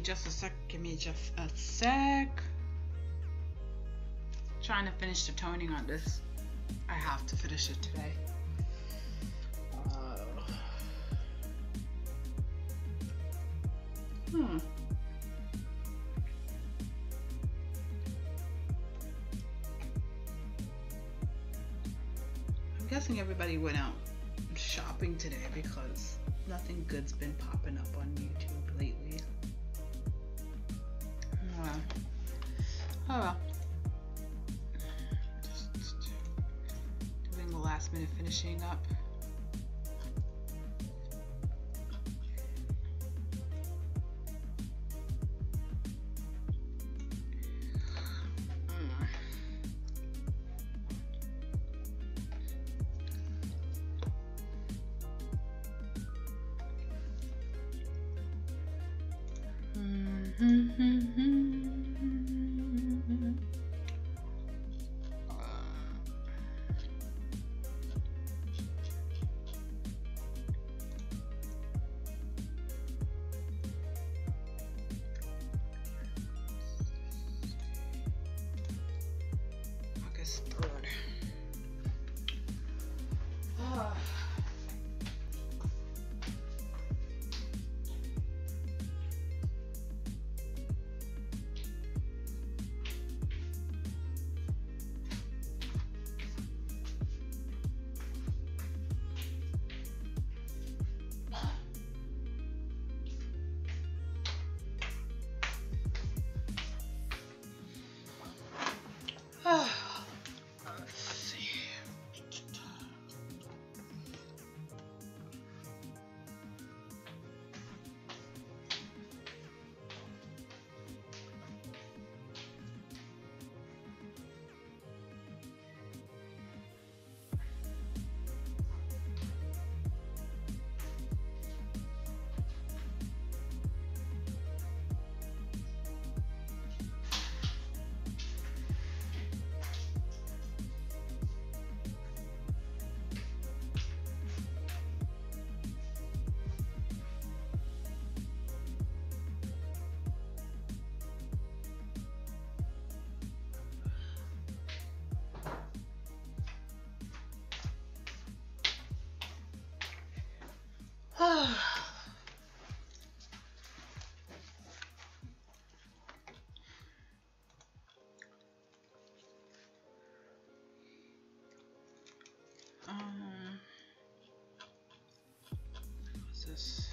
just a sec. Give me just a sec. Trying to finish the toning on this. I have to finish it today. I'm guessing everybody went out shopping today because nothing good's been popping up on YouTube lately. Oh well. Just doing the last minute finishing up. August 3rd. Let's see. What's this?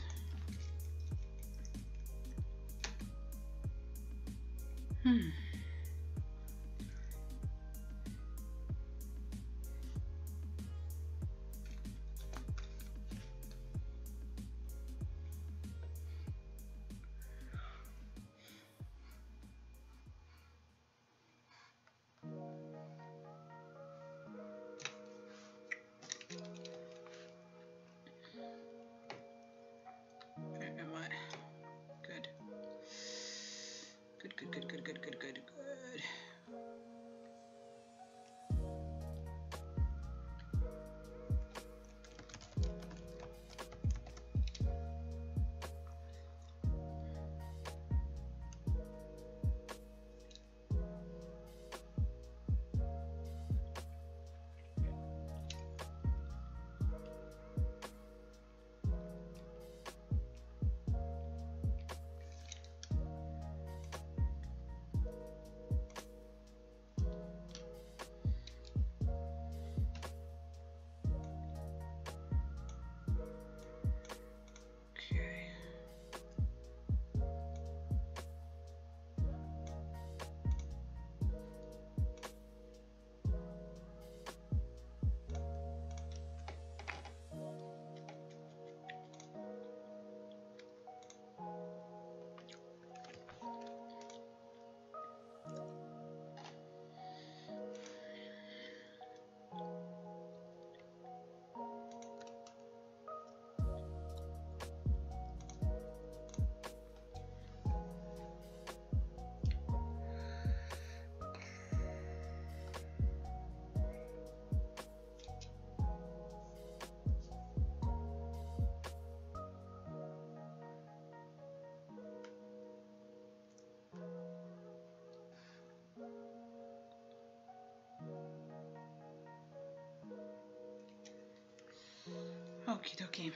Am I good? Good. Okie dokie.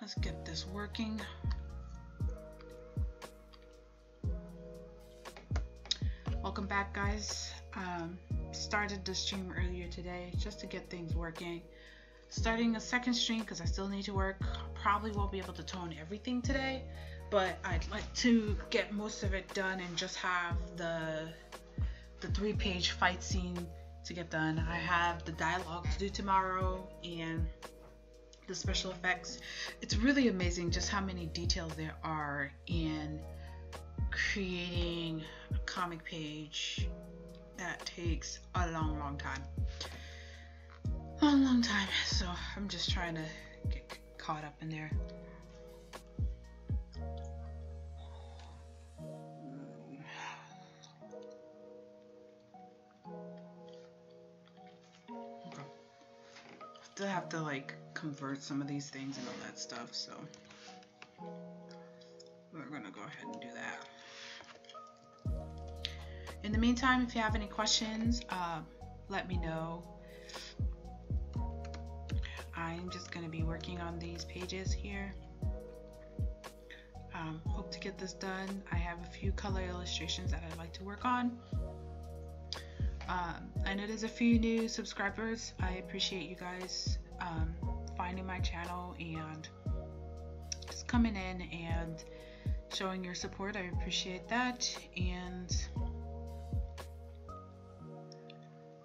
Let's get this working. Welcome back, guys. Started the stream earlier today just to get things working. Starting a second stream because I still need to work. Probably won't be able to tone everything today, but I'd like to get most of it done and just have the 3-page fight scene to get done. I have the dialogue to do tomorrow and the special effects. It's really amazing just how many details there are in creating a comic page that takes a long time. Long time. So I'm just trying to get caught up in there. Okay. Still have to like convert some of these things and all that stuff, so we're gonna go ahead and do that. In the meantime, if you have any questions, let me know. I'm just going to be working on these pages here. Hope to get this done. I have a few color illustrations that I'd like to work on. I know there's a few new subscribers. I appreciate you guys finding my channel and just coming in and showing your support. I appreciate that, and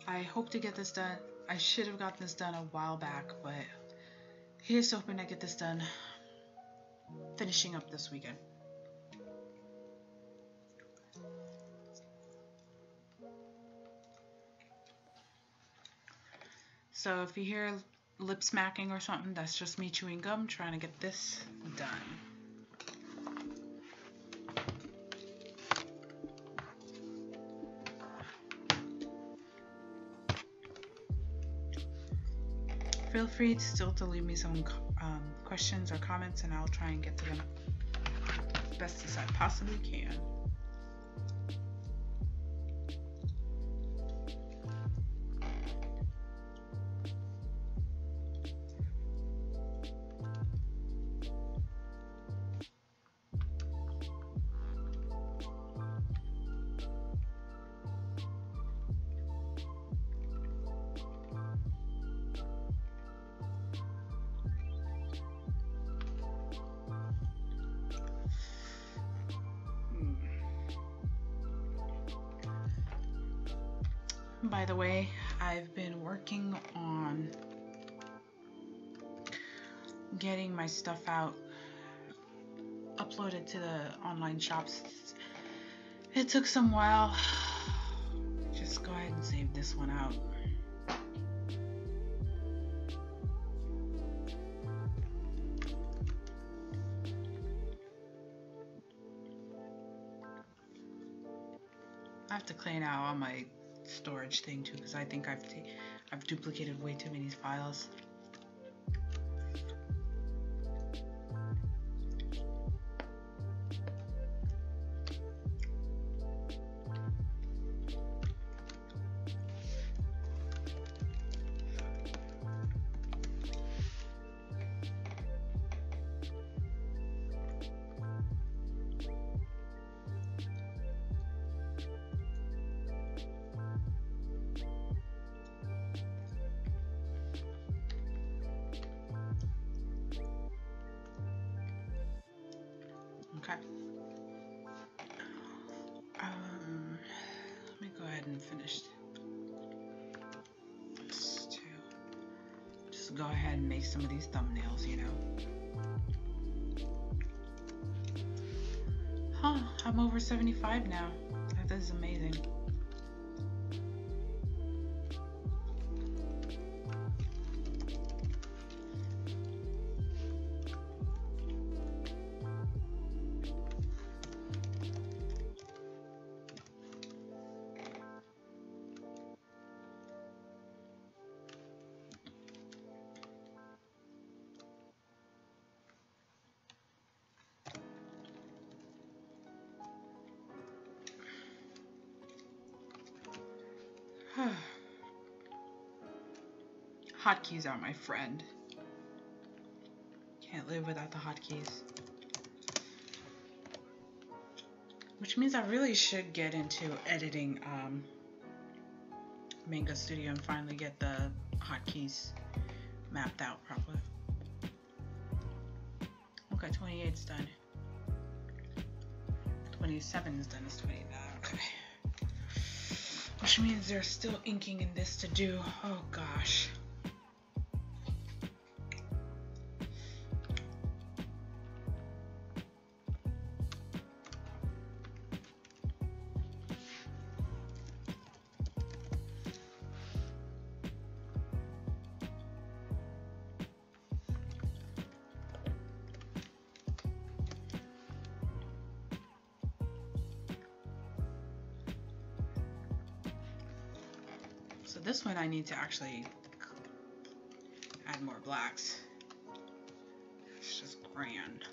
I hope to get this done. I should have gotten this done a while back, but here's hoping I get this done finishing up this weekend. So if you hear lip smacking or something, that's just me chewing gum trying to get this done. Feel free to still leave me some questions or comments, and I'll try and get to them best as I possibly can. By the way, I've been working on getting my stuff out, uploaded to the online shops. It took some while. Just go ahead and save this one out. I have to clean out all my storage thing too, because I think I've duplicated way too many files. Okay. Let me go ahead and finish this too. Just go ahead and make some of these thumbnails, you know. Huh, I'm over 75 now. That is amazing. hotkeys are my friend. Can't live without the hotkeys. Which means I really should get into editing Manga Studio and finally get the hotkeys mapped out properly. Okay, 28's done. 27 is done. It's 29. Okay. Which means there's still inking in this to do. Oh gosh. So this one I need to actually add more blacks. It's just grand.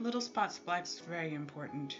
Little spots black is very important.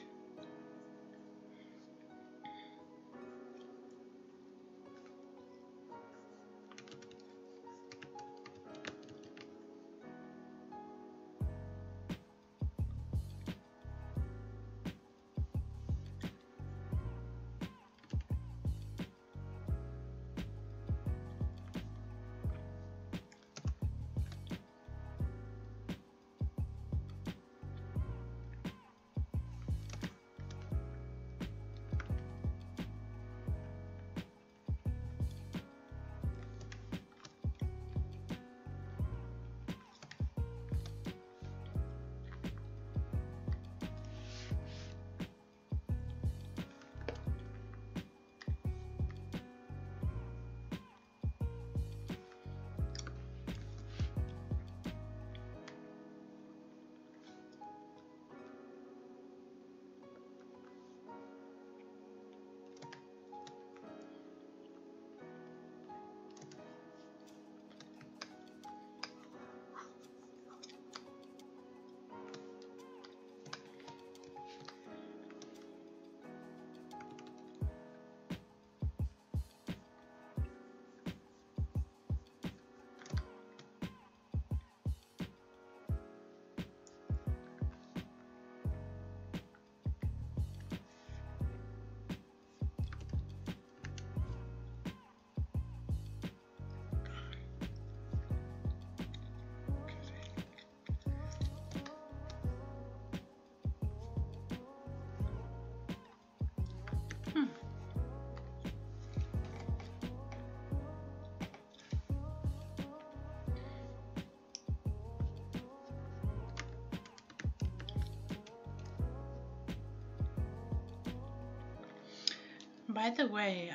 By the way,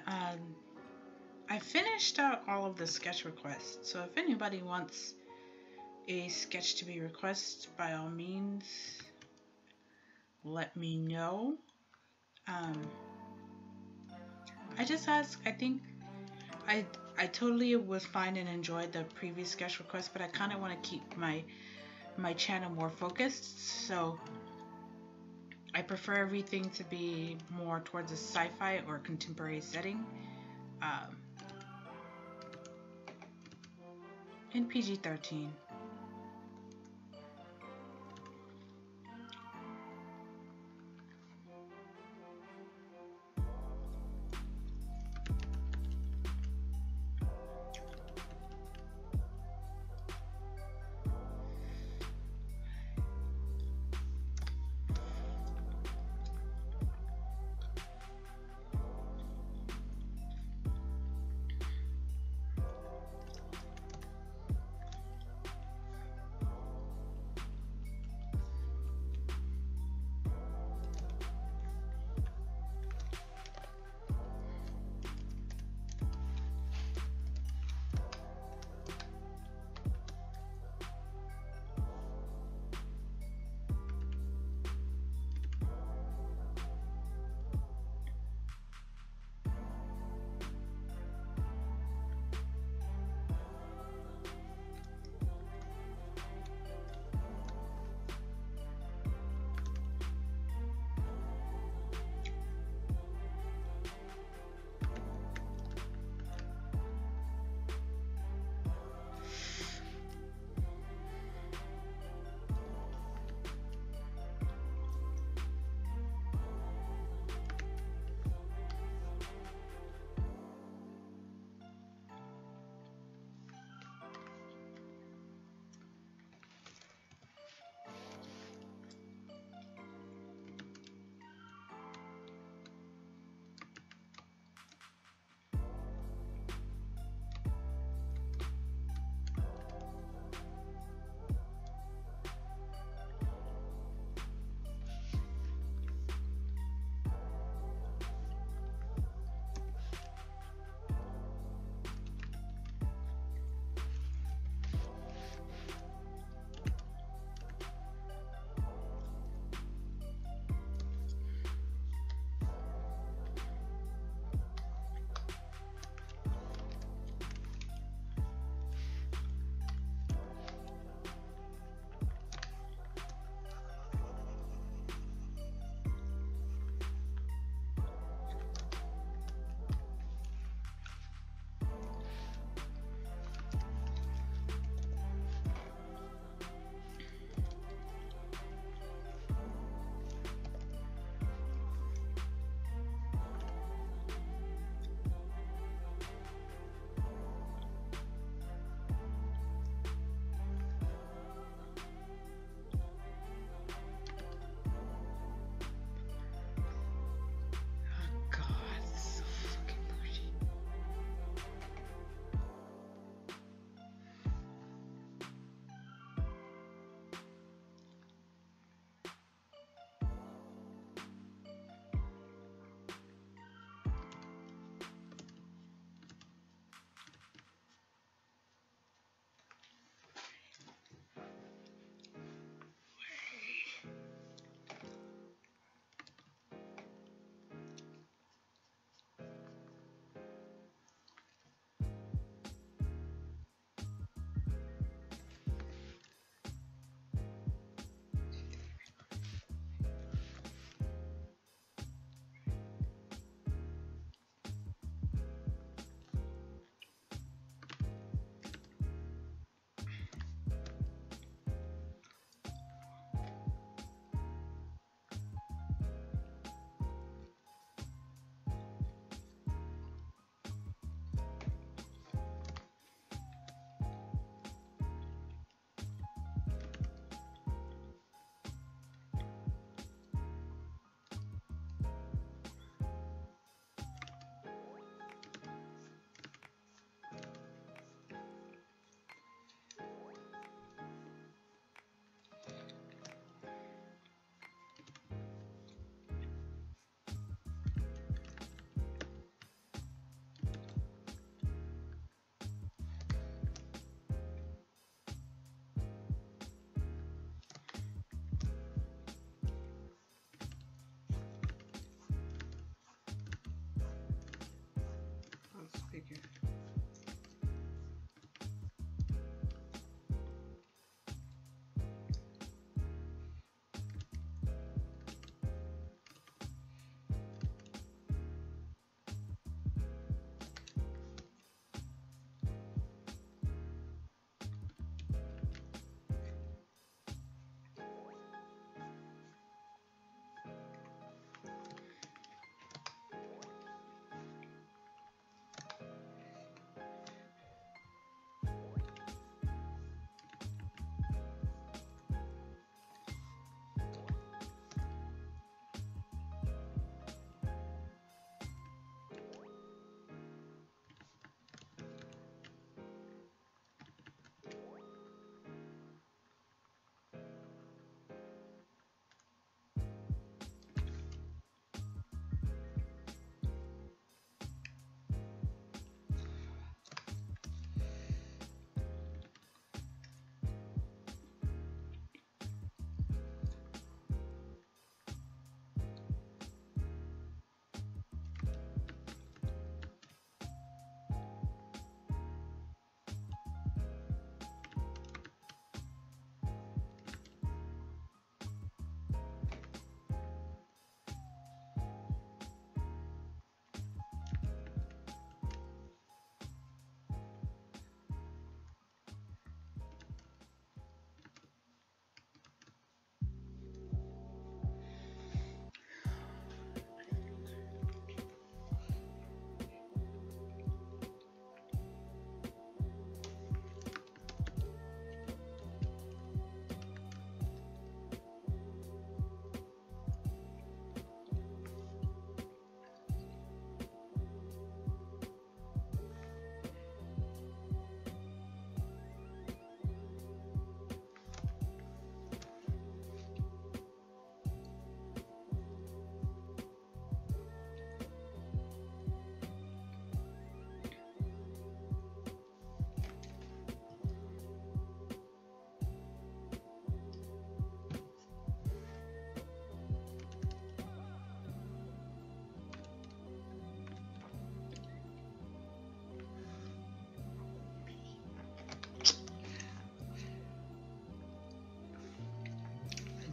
I finished out all of the sketch requests, so if anybody wants a sketch to be requested, by all means, let me know. I just asked, I think I totally was fine and enjoyed the previous sketch request, but I kind of want to keep my channel more focused, so I prefer everything to be more towards a sci-fi or contemporary setting, and PG-13.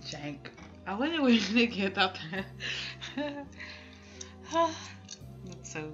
Jank. I wonder where they get that. That's so.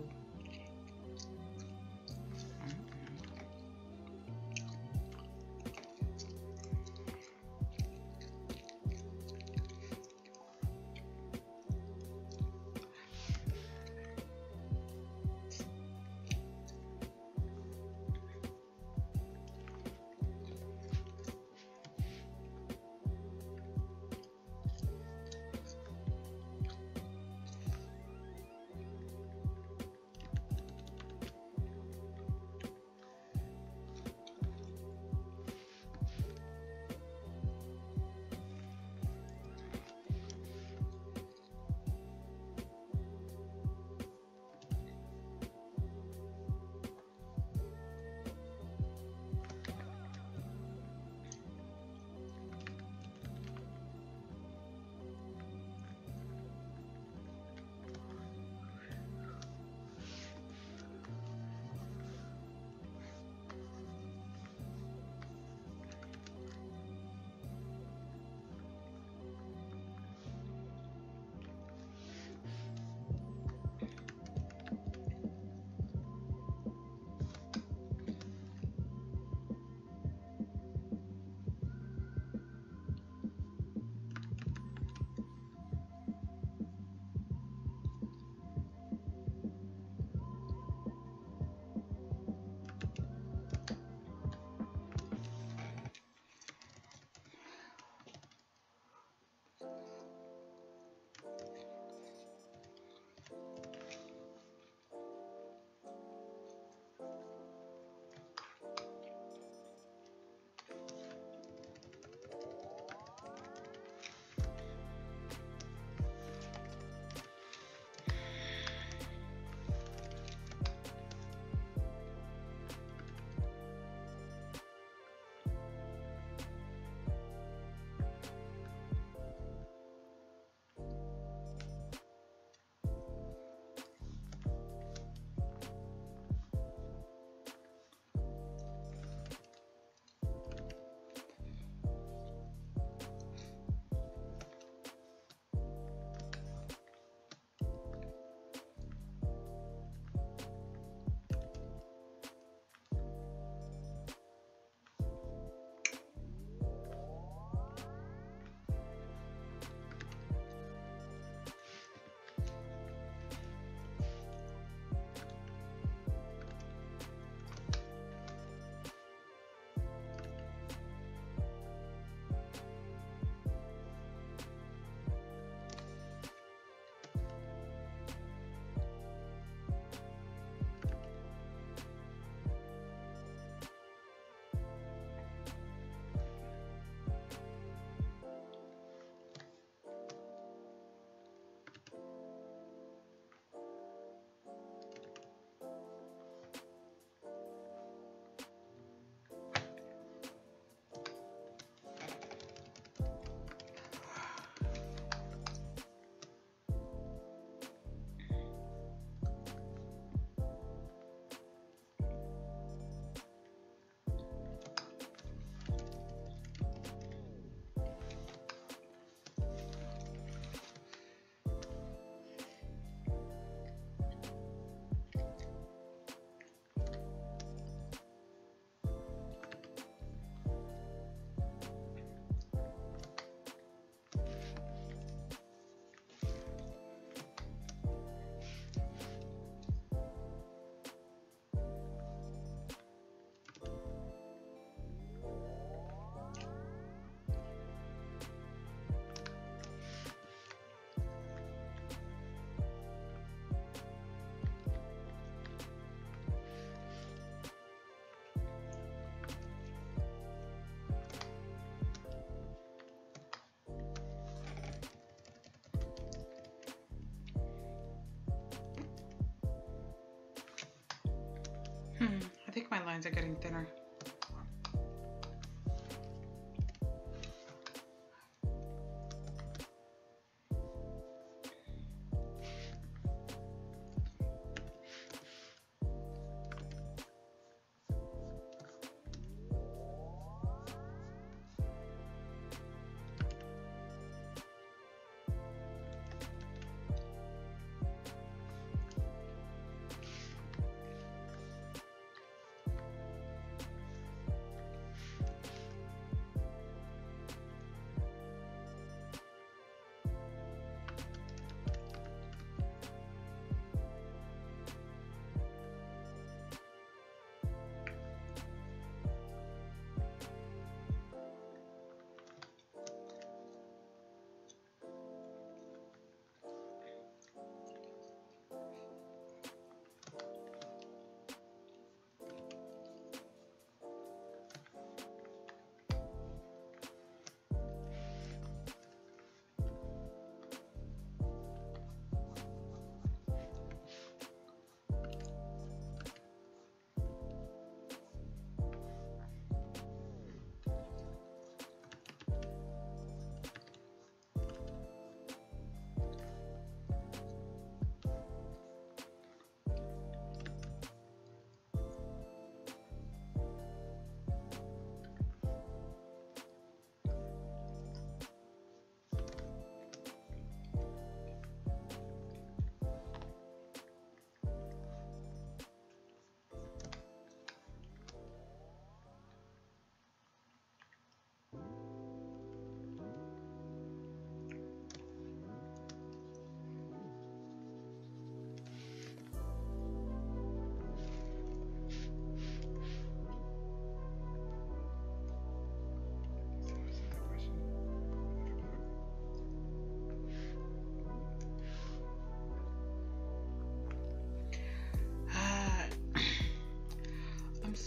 I think my lines are getting thinner.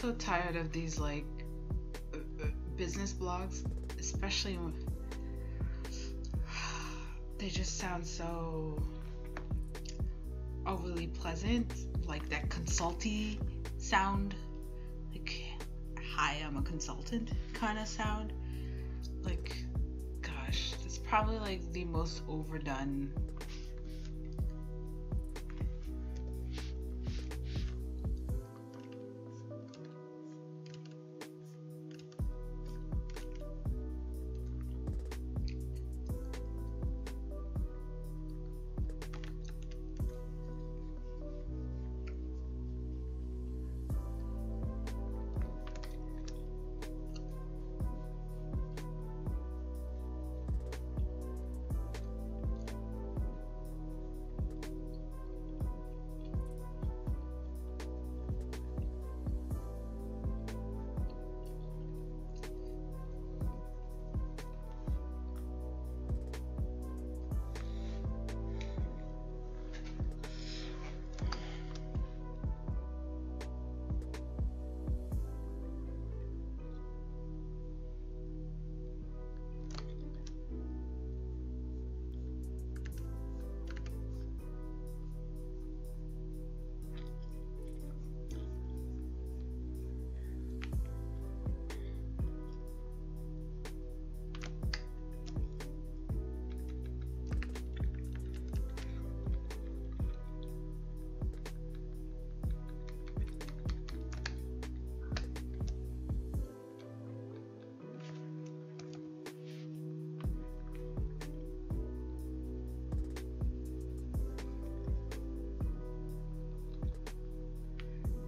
so tired of these like business blogs, especially when they just sound so overly pleasant, like that consulty sound, like hi, I'm a consultant kind of sound. Like, gosh, it's probably like the most overdone.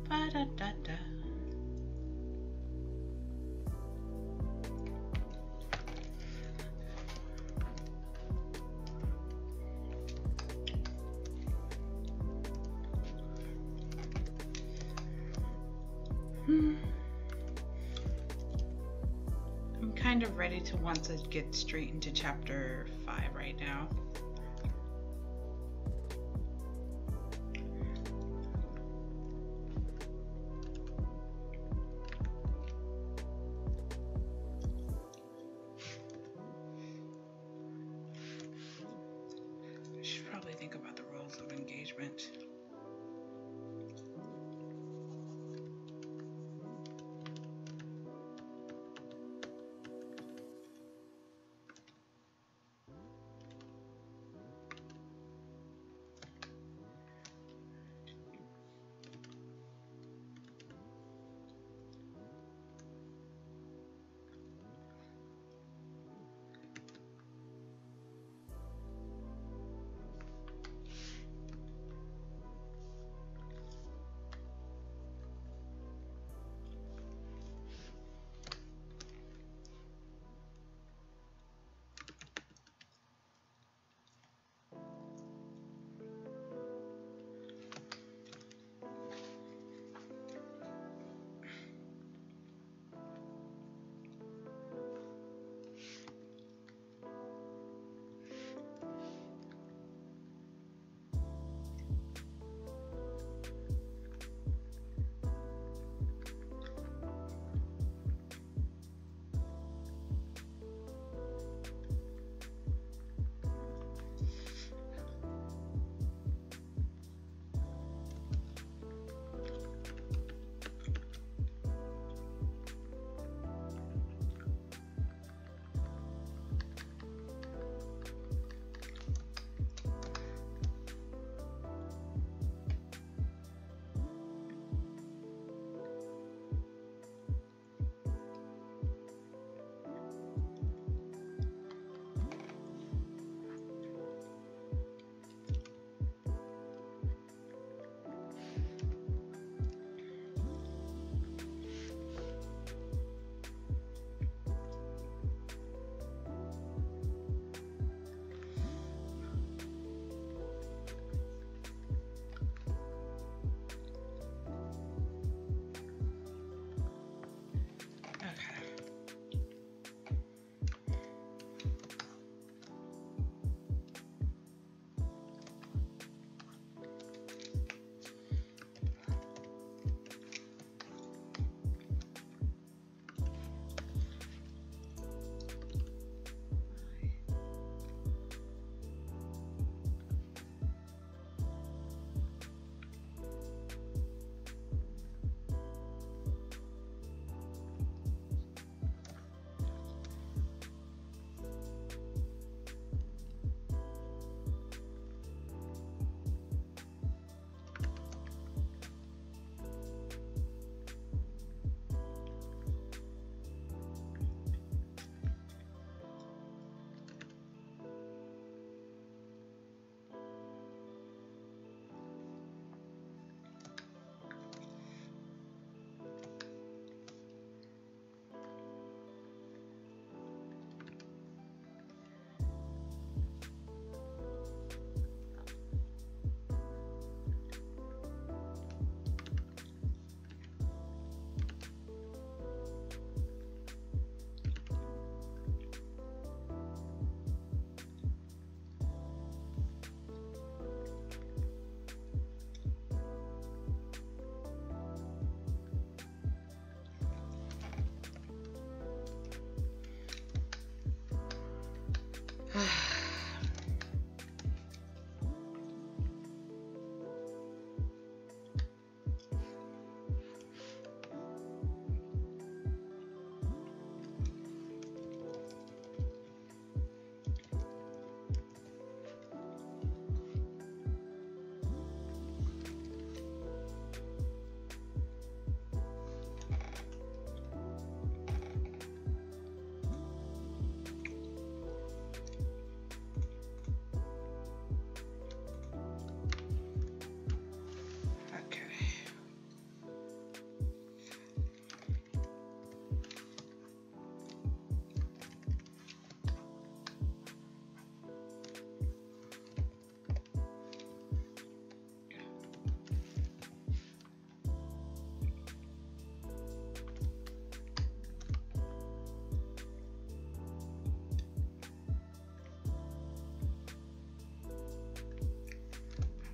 Ba-da-da-da. I'm kind of ready to want to get straight into chapter 5 right now. I should probably think about the rules of engagement.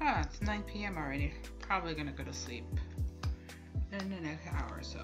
Ah, it's 9 p.m. already. Probably gonna go to sleep in the next hour or so.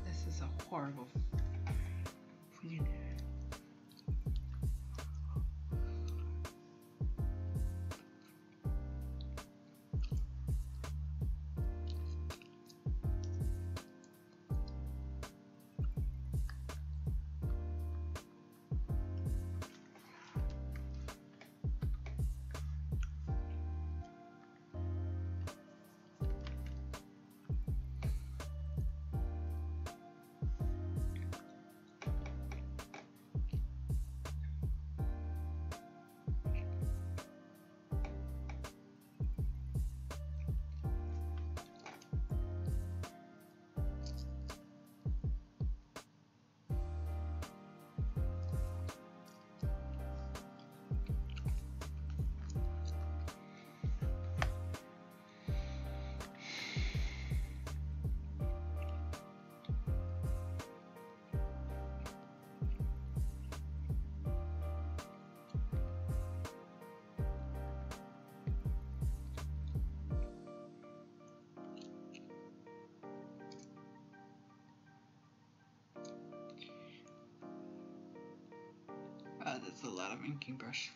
This is a horrible feeling. lot of inking brush.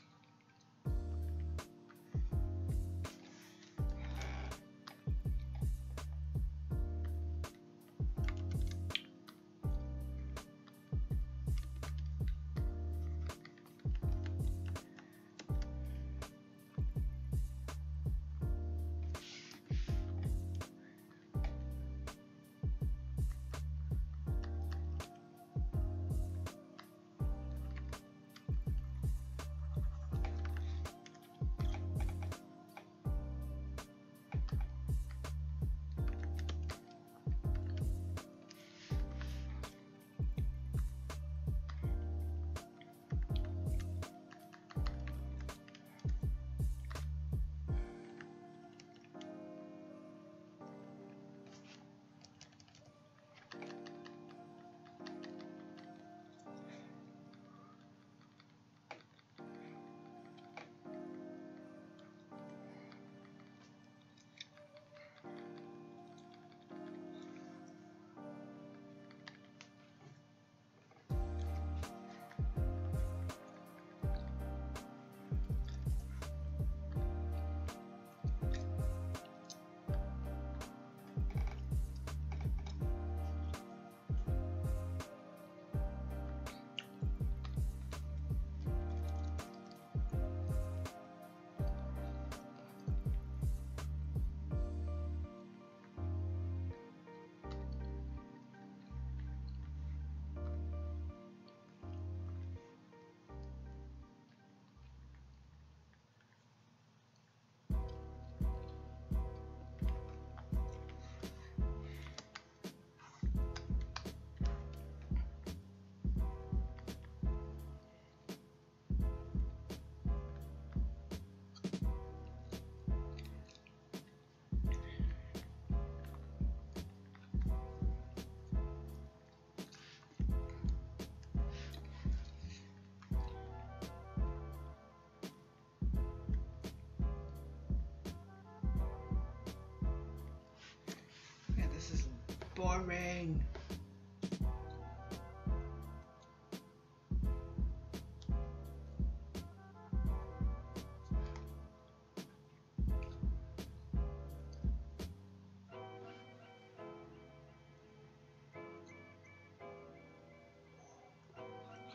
Boring.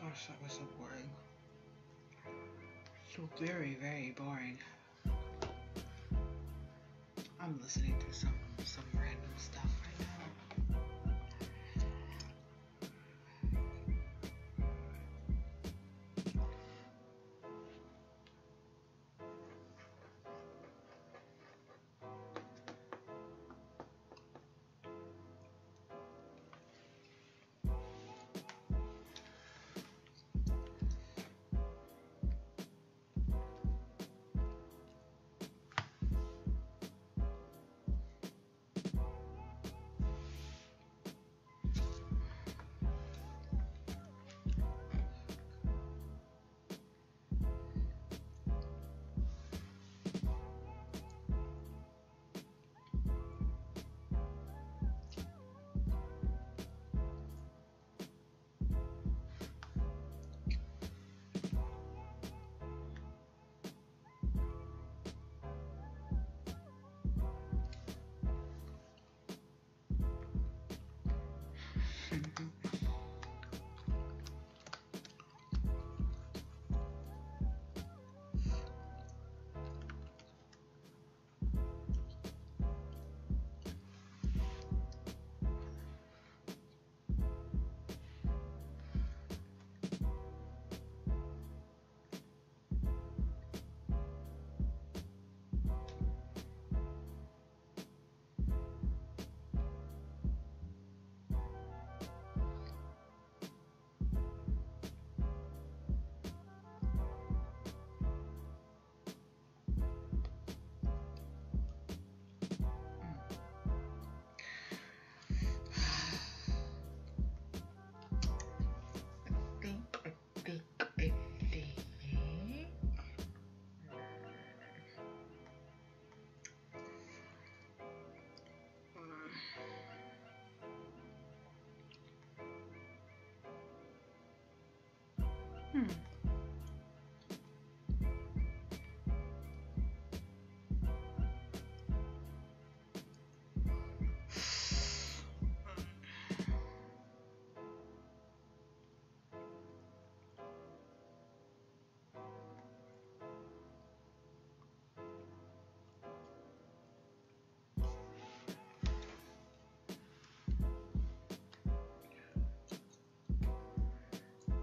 Gosh, that was so boring. So very, very boring. I'm listening to some random stuff right now.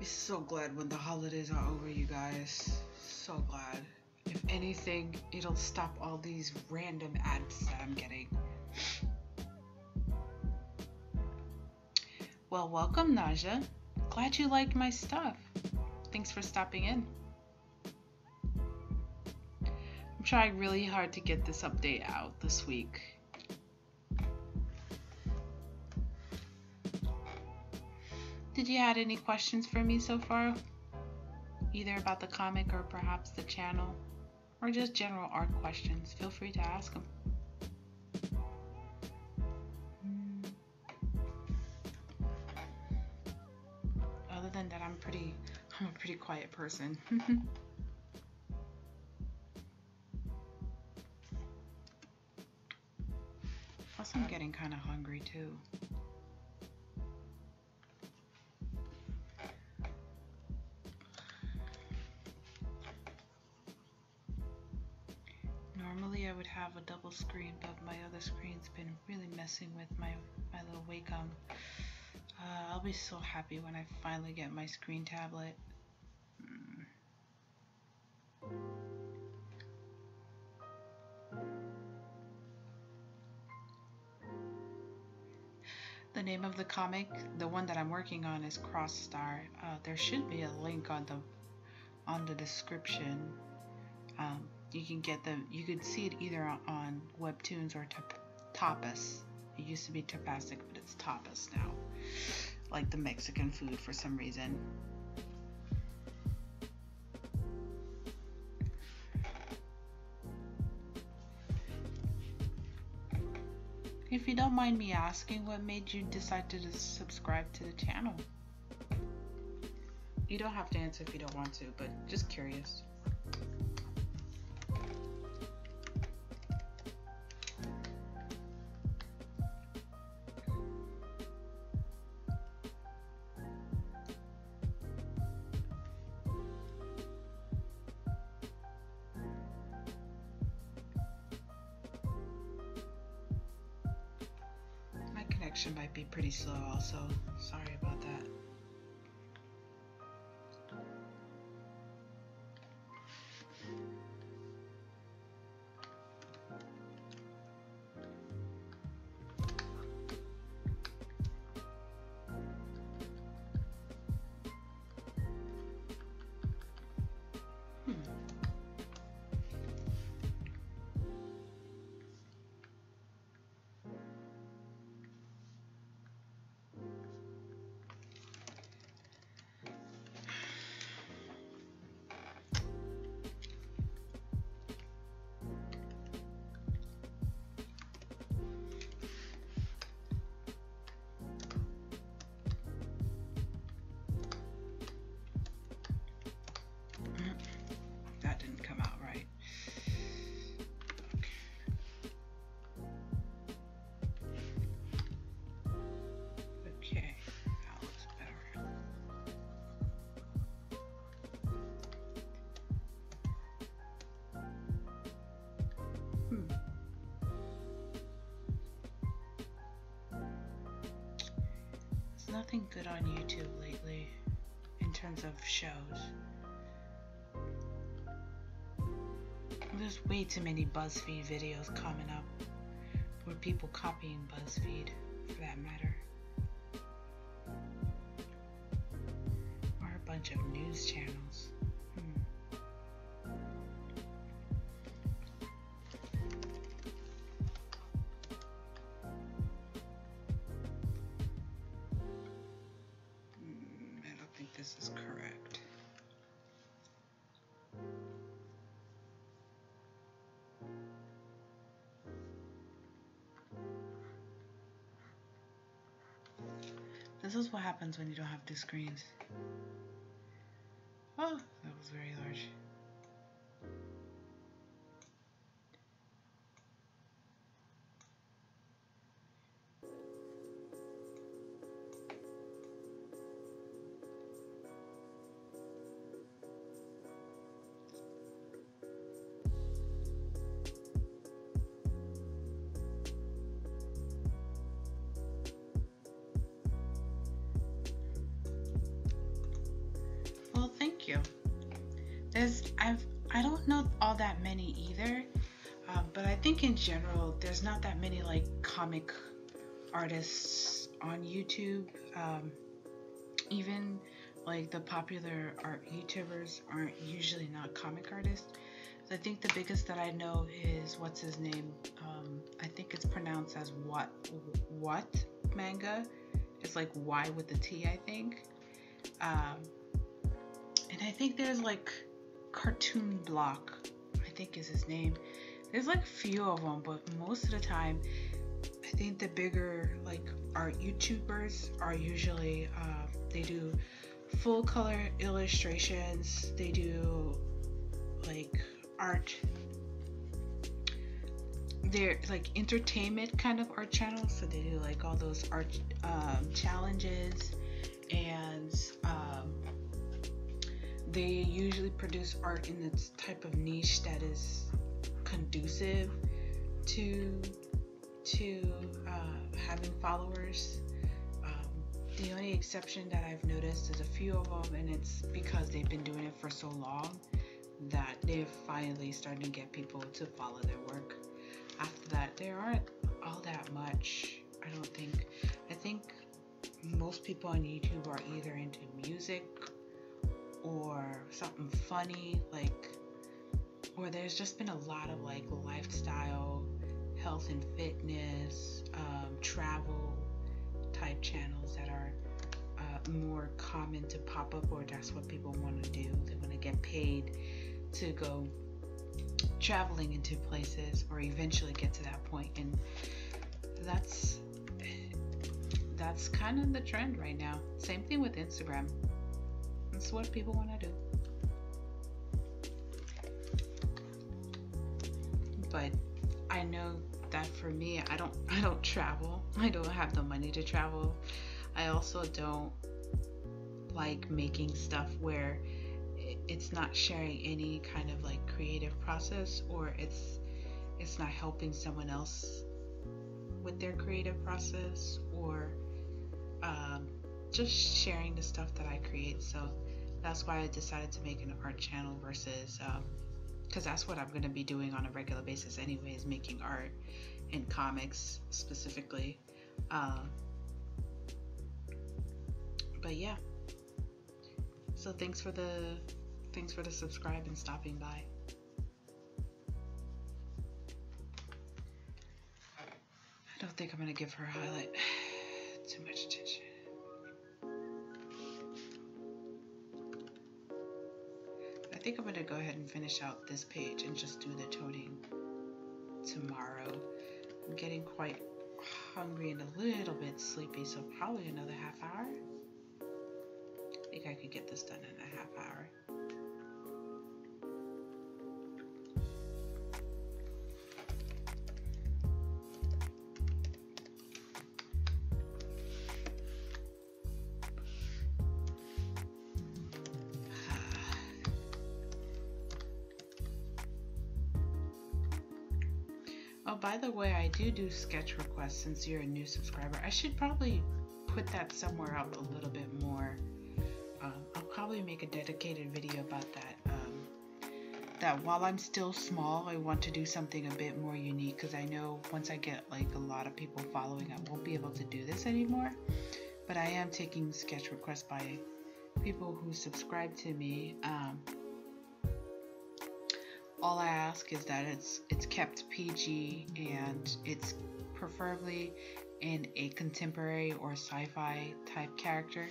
So glad when the holidays are over, you guys. So glad. If anything, it'll stop all these random ads that I'm getting. Well, welcome, Naja. Glad you like my stuff. Thanks for stopping in. I'm trying really hard to get this update out this week. Did you have any questions for me so far? Either about the comic or perhaps the channel, or just general art questions? Feel free to ask them. Other than that, I'm a pretty quiet person. Plus, I'm getting kind of hungry too. Normally I would have a double screen, but my other screen's been really messing with my little Wacom. I'll be so happy when I finally get my screen tablet. The name of the comic, the one that I'm working on, is Cross Star. There should be a link on the description. You can get them. You could see it either on Webtoons or Tapas. It used to be Tapastic, but it's Tapas now, like the Mexican food for some reason. If you don't mind me asking, what made you decide to subscribe to the channel? You don't have to answer if you don't want to, but just curious. Might be pretty slow also. Sorry about that. That didn't come out right. Okay, that looks better. There's nothing good on YouTube lately in terms of shows. There's way too many BuzzFeed videos coming up, or people copying BuzzFeed, for that matter, or a bunch of news channels. I don't think this is correct. This is what happens when you don't have two screens. Oh, that was very large. I don't know all that many either, but I think in general there's not that many like comic artists on YouTube. Even like the popular art YouTubers aren't usually not comic artists. So I think the biggest that I know is what's his name? I think it's pronounced as what manga. It's like Y with the T, I think. And I think there's like Cartoon Block, I think is his name. There's like a few of them, but most of the time, I think the bigger like art YouTubers are usually they do full color illustrations. They do like art. They're like entertainment kind of art channels, so they do like all those art challenges, and they usually produce art in this type of niche that is conducive to having followers. The only exception that I've noticed is a few of them, and it's because they've been doing it for so long that they've finally started to get people to follow their work. After that, there aren't all that much, I don't think. I think most people on YouTube are either into music or something funny, like, or there's just been a lot of like lifestyle, health and fitness, travel type channels that are more common to pop up, or that's what people want to do. They want to get paid to go traveling into places or eventually get to that point, and that's kind of the trend right now. Same thing with Instagram. That's what people want to do. But I know that for me, I don't travel. I don't have the money to travel. I also don't like making stuff where it's not sharing any kind of like creative process, or it's not helping someone else with their creative process, or just sharing the stuff that I create. So that's why I decided to make an art channel versus because that's what I'm going to be doing on a regular basis anyways, making art and comics specifically. But yeah, so thanks for the subscribe and stopping by. I don't think I'm going to give her highlight too much attention. I think I'm going to go ahead and finish out this page and just do the toning tomorrow. I'm getting quite hungry and a little bit sleepy, so probably another half hour. I think I could get this done in a half hour. Oh, by the way, I do sketch requests. Since you're a new subscriber, I should probably put that somewhere up a little bit more. I'll probably make a dedicated video about that. That while I'm still small, I want to do something a bit more unique, because I know once I get like a lot of people following, I won't be able to do this anymore. But I am taking sketch requests by people who subscribe to me. All I ask is that it's kept PG, and it's preferably in a contemporary or sci-fi type character.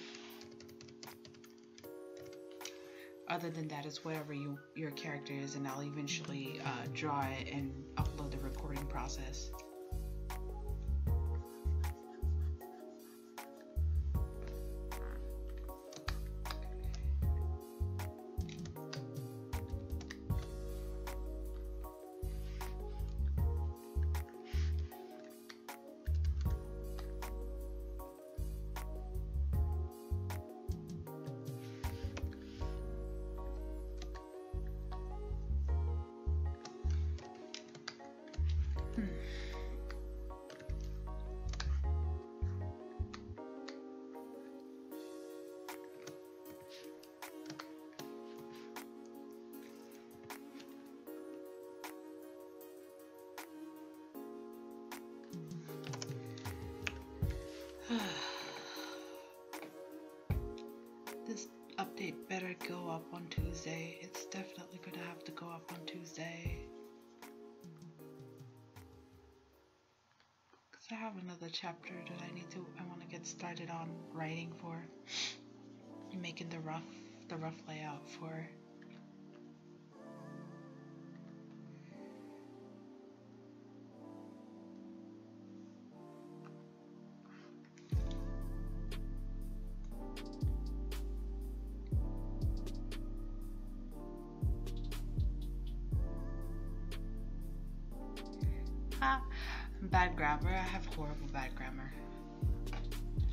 Other than that, it's whatever your character is, and I'll eventually draw it and upload the recording process. up on Tuesday. It's definitely gonna have to go up on Tuesday. Because I have another chapter that I want to get started on writing for. Making the rough layout for. Bad grammar. I have horrible bad grammar.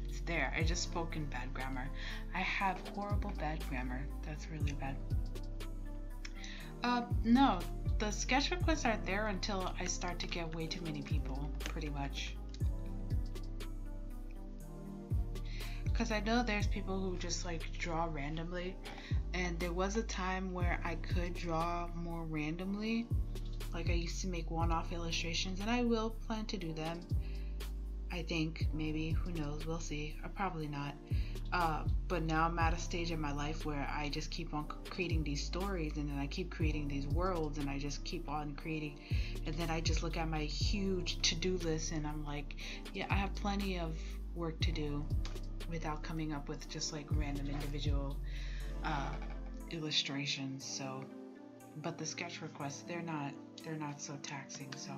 It's there. I just spoke in bad grammar. I have horrible bad grammar. That's really bad. No. The sketch requests are there until I start to get way too many people, pretty much. Because I know there's people who just like draw randomly. And there was a time where I could draw more randomly. Like I used to make one-off illustrations, and I will plan to do them. I think, maybe, who knows, we'll see. Or probably not. But now I'm at a stage in my life where I just keep on creating these stories, and then I keep creating these worlds, and I just keep on creating. And then I just look at my huge to-do list, and I'm like, yeah, I have plenty of work to do without coming up with just like random individual illustrations. So, but the sketch requests, they're not so taxing. So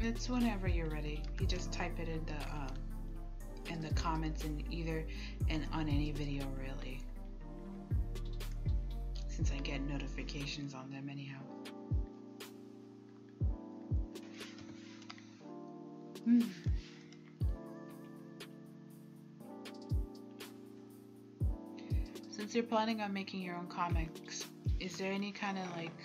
it's whenever you're ready. You just type it in the comments and on any video, really, since I get notifications on them anyhow. Since you're planning on making your own comics, is there any kind of like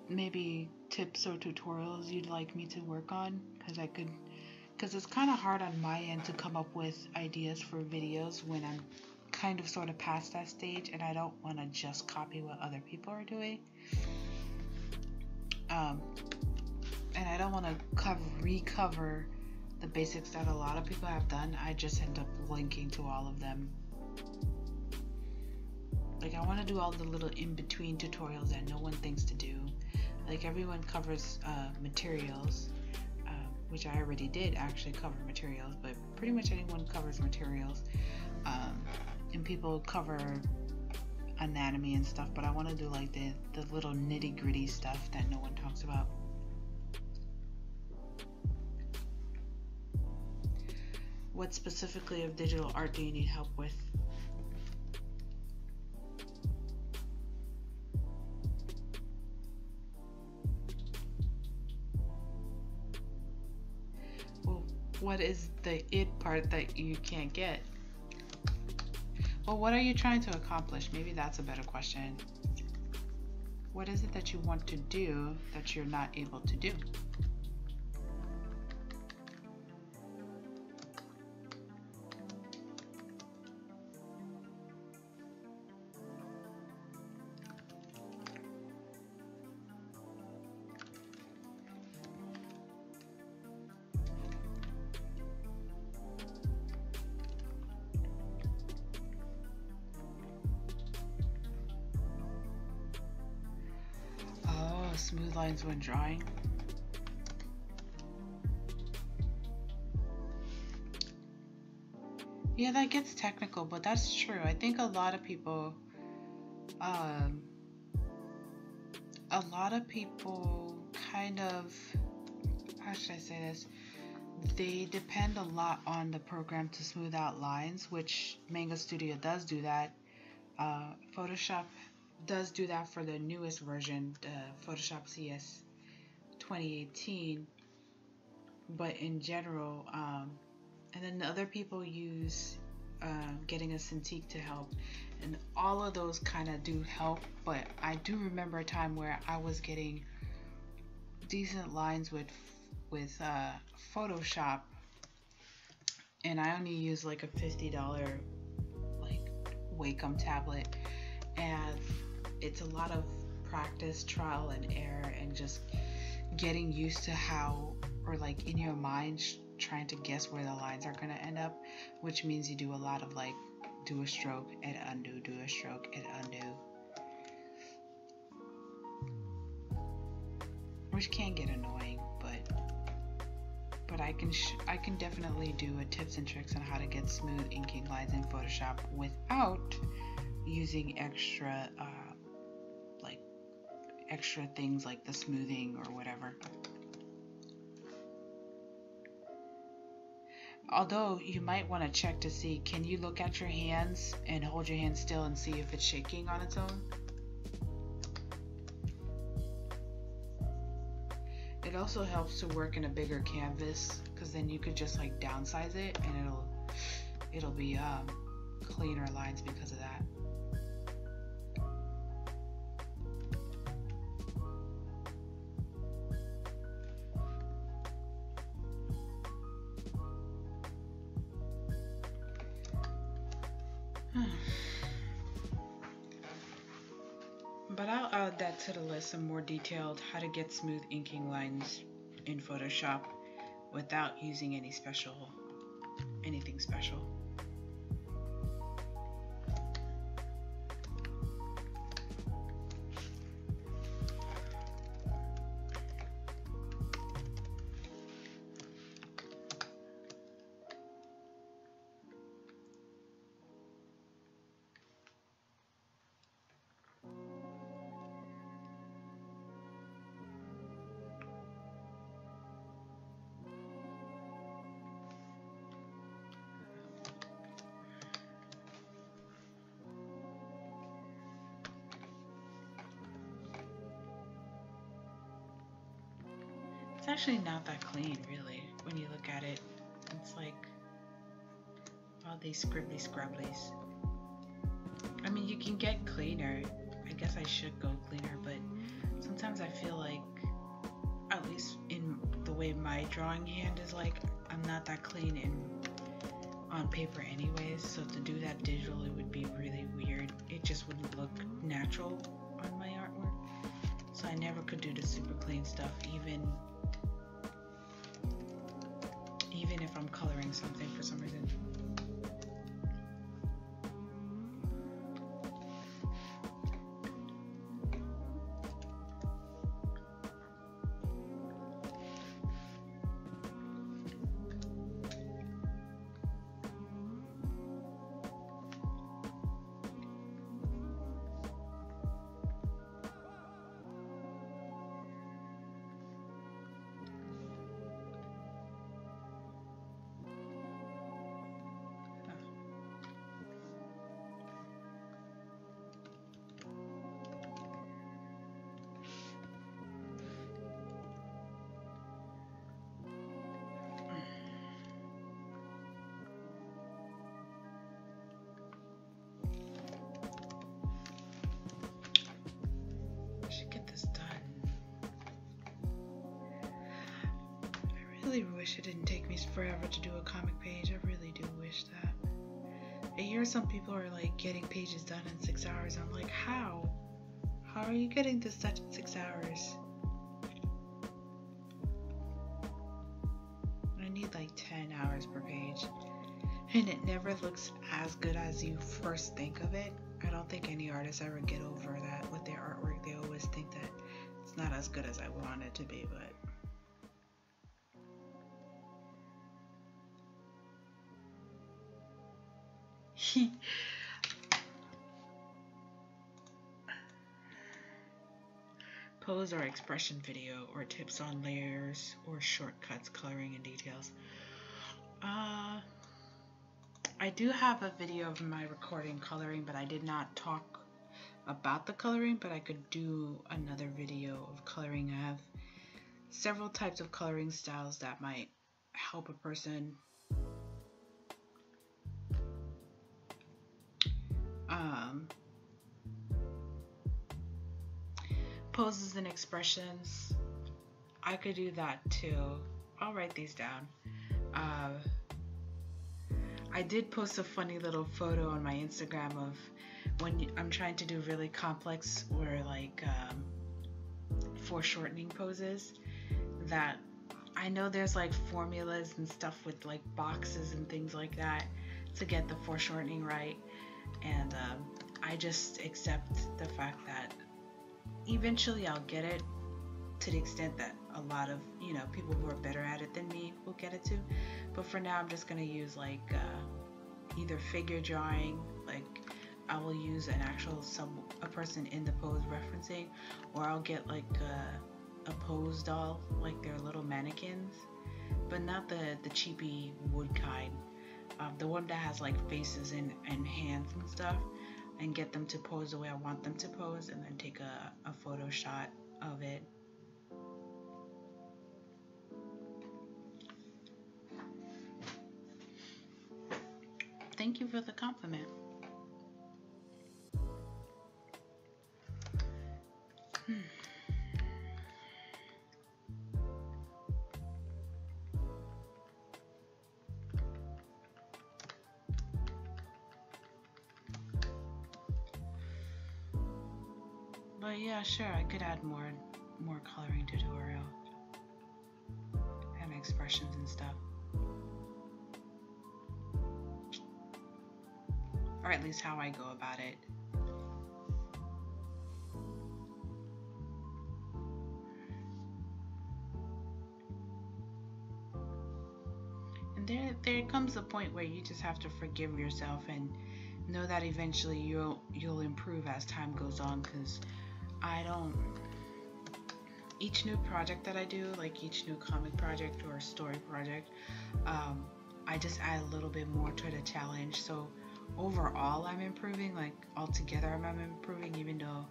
maybe tips or tutorials you'd like me to work on? Because it's kind of hard on my end to come up with ideas for videos when I'm kind of sort of past that stage, and I don't want to just copy what other people are doing. And I don't want to recover the basics that a lot of people have done. I just end up linking to all of them. Like, I want to do all the little in-between tutorials that no one thinks to do. Like, everyone covers materials, which I already did actually cover materials, but pretty much anyone covers materials. And people cover anatomy and stuff, but I want to do like the little nitty-gritty stuff that no one talks about. What specifically of digital art do you need help with? Well, what is the it part that you can't get? Well, what are you trying to accomplish? Maybe that's a better question. What is it that you want to do that you're not able to do? Smooth lines when drawing. Yeah, that gets technical, but that's true. I think a lot of people kind of, how should I say this? They depend a lot on the program to smooth out lines, which Manga Studio does do that. Photoshop does do that for the newest version, Photoshop CS 2018, but in general, and then the other people use getting a Cintiq to help, and all of those kind of do help. But I do remember a time where I was getting decent lines with Photoshop, and I only used like a $50 like Wacom tablet, and it's a lot of practice, trial and error, and just getting used to how, or like in your mind trying to guess where the lines are going to end up, which means you do a lot of like do a stroke and undo, do a stroke and undo, which can get annoying, but I can definitely do a tips and tricks on how to get smooth inking lines in Photoshop without using extra things like the smoothing or whatever. Although you might want to check to see, can you look at your hands and hold your hand still and see if it's shaking on its own? It also helps to work in a bigger canvas, because then you could just like downsize it and it'll be cleaner lines because of that. But I'll add that to the list, some more detailed how to get smooth inking lines in Photoshop without using anything special. It's actually not that clean, really, when you look at it. It's like all these scribbly scrubblies. I mean, you can get cleaner. I guess I should go cleaner, but sometimes I feel like, at least in the way my drawing hand is like, I'm not that clean on paper anyways, so to do that digitally would be really weird. It just wouldn't look natural on my artwork. So I never could do the super clean stuff, even if I'm coloring something for some reason. I really wish it didn't take me forever to do a comic page. I really do wish that. I hear some people are like getting pages done in 6 hours. I'm like, how? How are you getting this done in 6 hours? I need like 10 hours per page. And it never looks as good as you first think of it. I don't think any artists ever get over that with their artwork. They always think that it's not as good as I want it to be, but pose or expression video or tips on layers or shortcuts, coloring and details. I do have a video of my recording coloring, but I did not talk about the coloring, but I could do another video of coloring. I have several types of coloring styles that might help a person. Poses and expressions, I could do that too. I'll write these down. I did post a funny little photo on my Instagram of when I'm trying to do really complex or like foreshortening poses, that I know there's like formulas and stuff with like boxes and things like that to get the foreshortening right, and I just accept the fact that eventually I'll get it, to the extent that a lot of, you know, people who are better at it than me will get it too. But for now I'm just gonna use like either figure drawing, like I will use an actual a person in the pose referencing, or I'll get like a pose doll, like they're little mannequins, but not the cheapy wood kind, the one that has like faces and hands and stuff, and get them to pose the way I want them to pose, and then take a photo shot of it. Thank you for the compliment. But yeah, sure, I could add more coloring tutorial and expressions and stuff. Or at least how I go about it. And there comes a point where you just have to forgive yourself and know that eventually you'll improve as time goes on, because each new project that I do, like each new comic project or story project, I just add a little bit more to the challenge. So overall I'm improving, like altogether I'm improving, even though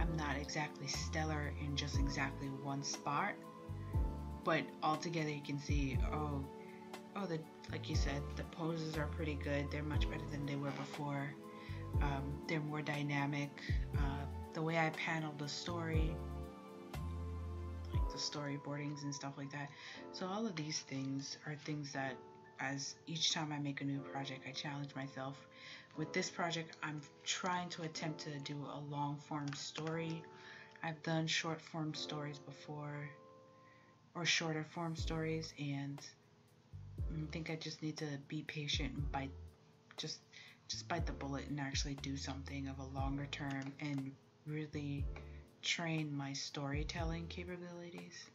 I'm not exactly stellar in just exactly one spot. But altogether you can see, like you said, the poses are pretty good. They're much better than they were before. They're more dynamic. The way I panel the story, like the storyboardings and stuff like that. So all of these things are things that, as each time I make a new project, I challenge myself. With this project, I'm trying to attempt to do a long form story. I've done short form stories before, or shorter form stories, and I think I just need to be patient and just bite the bullet and actually do something of a longer term and really train my storytelling capabilities.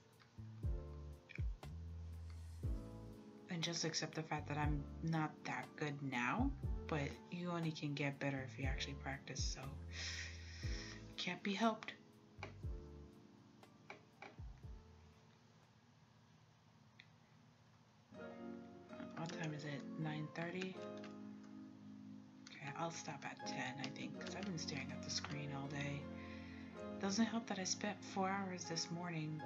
And just accept the fact that I'm not that good now, but you only can get better if you actually practice, so can't be helped. What time is it? 9:30? Okay, I'll stop at 10, I think, because I've been staring at the screen all day. Doesn't help that I spent 4 hours this morning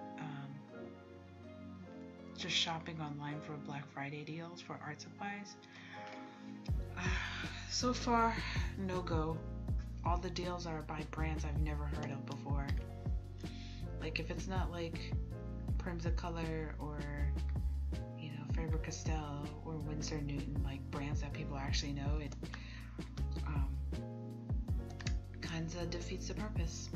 just shopping online for Black Friday deals for art supplies. So far, no go. All the deals are by brands I've never heard of before. Like, if it's not like Primzacolor or, you know, Faber-Castell or Winsor Newton, like brands that people actually know, it kinda defeats the purpose.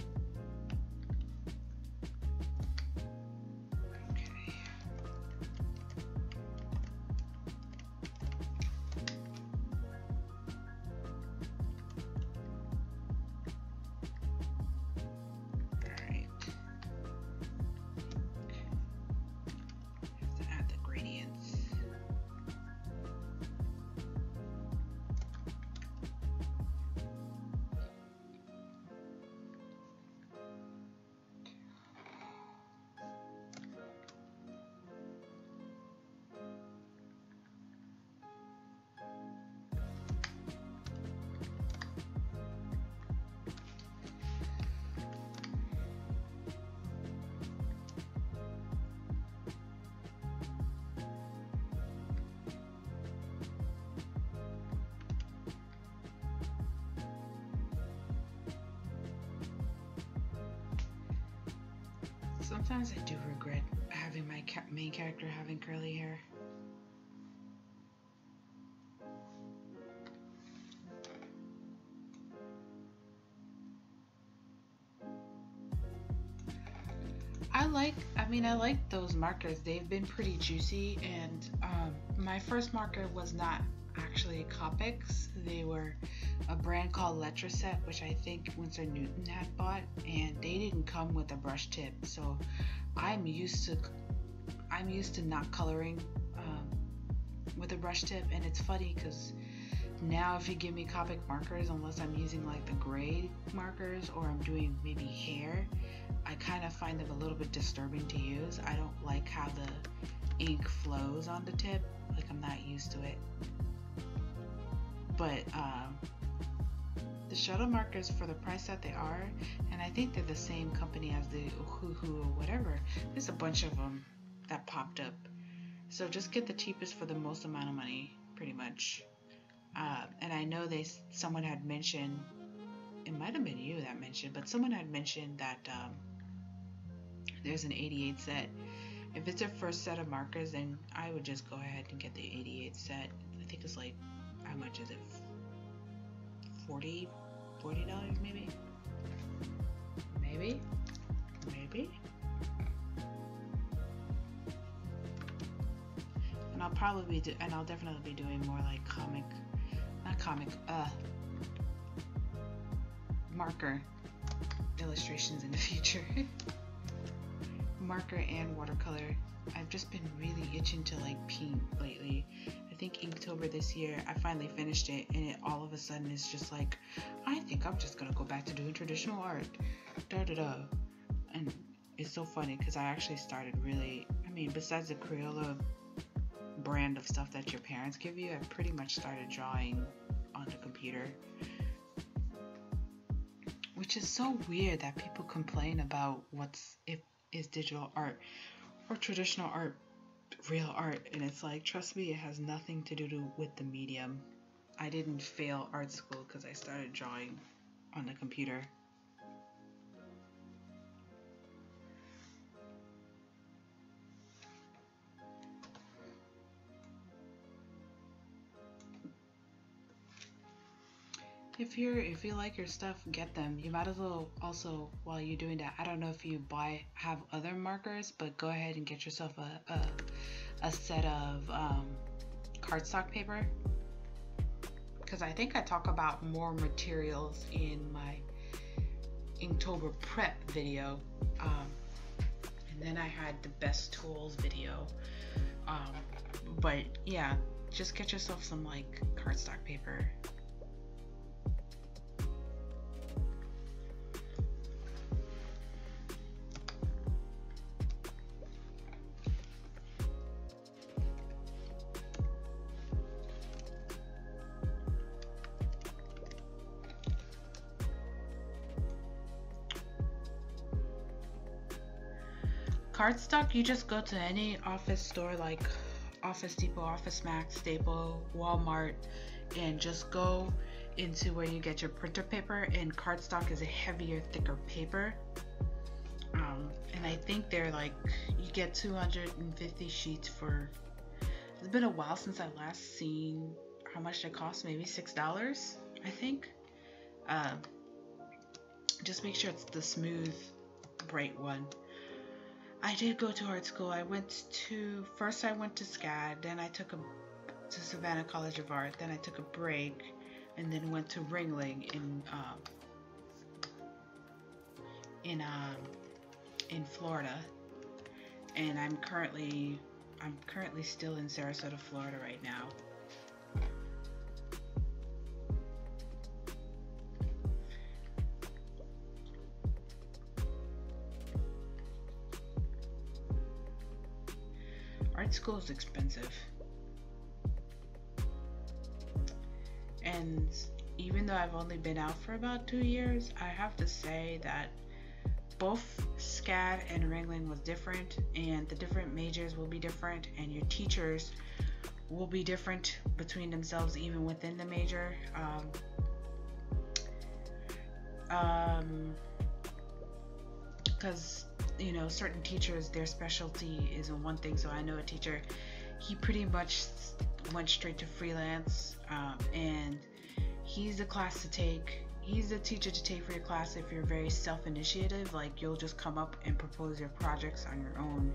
Sometimes I do regret having my main character having curly hair. I mean, I like those markers. They've been pretty juicy, and my first marker was not actually Copics. They were a brand called Letraset, which I think Winsor Newton had bought, and they didn't come with a brush tip. So I'm used to not coloring with a brush tip, and it's funny because now if you give me Copic markers, unless I'm using like the gray markers or I'm doing maybe hair, I kind of find them a little bit disturbing to use. I don't like how the ink flows on the tip. Like, I'm not used to it. But the shuttle markers, for the price that they are, and I think they're the same company as the Hoo or whatever, there's a bunch of them that popped up. So just get the cheapest for the most amount of money, pretty much. And I know someone had mentioned, it might have been you that mentioned, but someone had mentioned that there's an 88 set. If it's a first set of markers, then I would just go ahead and get the 88 set. I think it's like, how much is it? $40 maybe? Maybe? And I'll probably I'll definitely be doing more like marker illustrations in the future. Marker and watercolor. I've just been really itching to like paint lately. I think Inktober this year I finally finished it, and it all of a sudden is just like, I think I'm just gonna go back to doing traditional art. And it's so funny because I actually started really, I mean, besides the Crayola brand of stuff that your parents give you, I pretty much started drawing on the computer. Which is so weird that people complain about is digital art or traditional art real art, and it's like, trust me, it has nothing to do with the medium. I didn't fail art school because I started drawing on the computer. If you like your stuff, get them. You might as well also, while you're doing that, I don't know if you have other markers, but go ahead and get yourself a set of cardstock paper, because I think I talk about more materials in my Inktober prep video, and then I had the best tools video, but yeah, just get yourself some like cardstock paper. Cardstock, you just go to any office store like Office Depot, Office Max, Staple, Walmart, and just go into where you get your printer paper, and cardstock is a heavier, thicker paper. And I think they're like, you get 250 sheets for, it's been a while since I last seen how much they cost, maybe $6, I think. Just make sure it's the smooth, bright one. I did go to art school. First I went to SCAD, then I took to Savannah College of Art, then I took a break, and then went to Ringling in Florida. And I'm currently still in Sarasota, Florida right now. Art school is expensive, and even though I've only been out for about 2 years, I have to say that both SCAD and Ringling was different, and the different majors will be different, and your teachers will be different between themselves, even within the major. Because you know, certain teachers, their specialty is in one thing. So I know a teacher, he pretty much went straight to freelance, and he's the class to take. he's the teacher to take for your class if you're very self-initiative, like you'll just come up and propose your projects on your own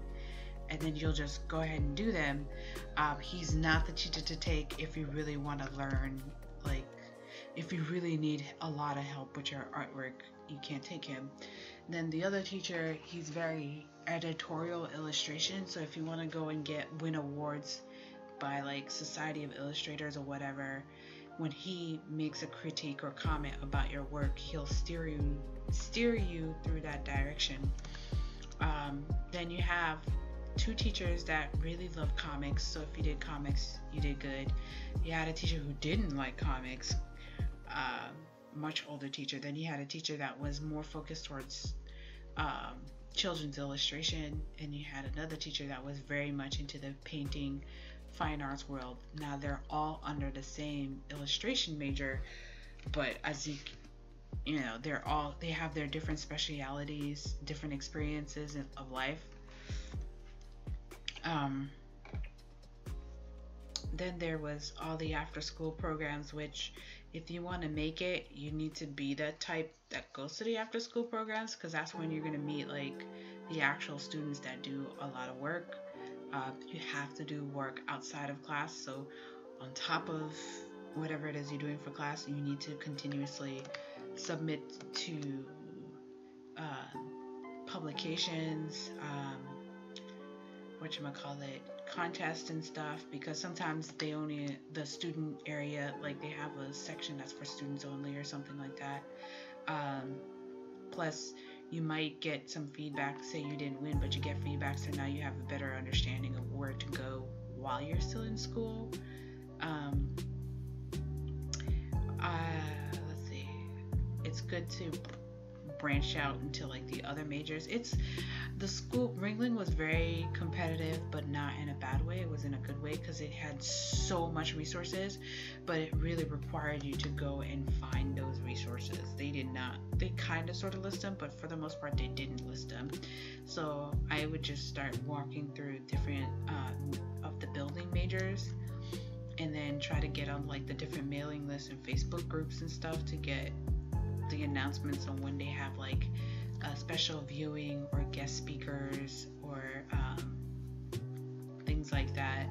and then you'll just go ahead and do them. He's not the teacher to take if you really want to learn, like if you really need a lot of help with your artwork, you can't take him. Then the other teacher, he's very editorial illustration, so if you want to go and win awards by like Society of Illustrators or whatever, when he makes a critique or comment about your work, he'll steer you through that direction. Then you have two teachers that really love comics, so if you did comics, you did good. You had a teacher who didn't like comics, much older teacher. Then you had a teacher that was more focused towards children's illustration, and you had another teacher that was very much into the painting, fine arts world. Now they're all under the same illustration major, but as you know, they have their different specialities, different experiences of life. Then there was all the after school programs, which if you want to make it, you need to be that type that goes to the after school programs, because that's when you're going to meet like the actual students that do a lot of work. You have to do work outside of class, so on top of whatever it is you're doing for class, you need to continuously submit to publications, contests and stuff, because sometimes the student area, like they have a section that's for students only or something like that. Plus you might get some feedback, say you didn't win, but you get feedback, so now you have a better understanding of where to go while you're still in school. Let's see, it's good to branch out into like the other majors. The school Ringling was very competitive, but not in a bad way. It was in a good way, because it had so much resources, but it really required you to go and find those resources. They kind of sort of list them, but for the most part they didn't list them. So I would just start walking through different of the building majors, and then try to get on like the different mailing lists and Facebook groups and stuff to get the announcements on when they have like a special viewing or guest speakers or things like that,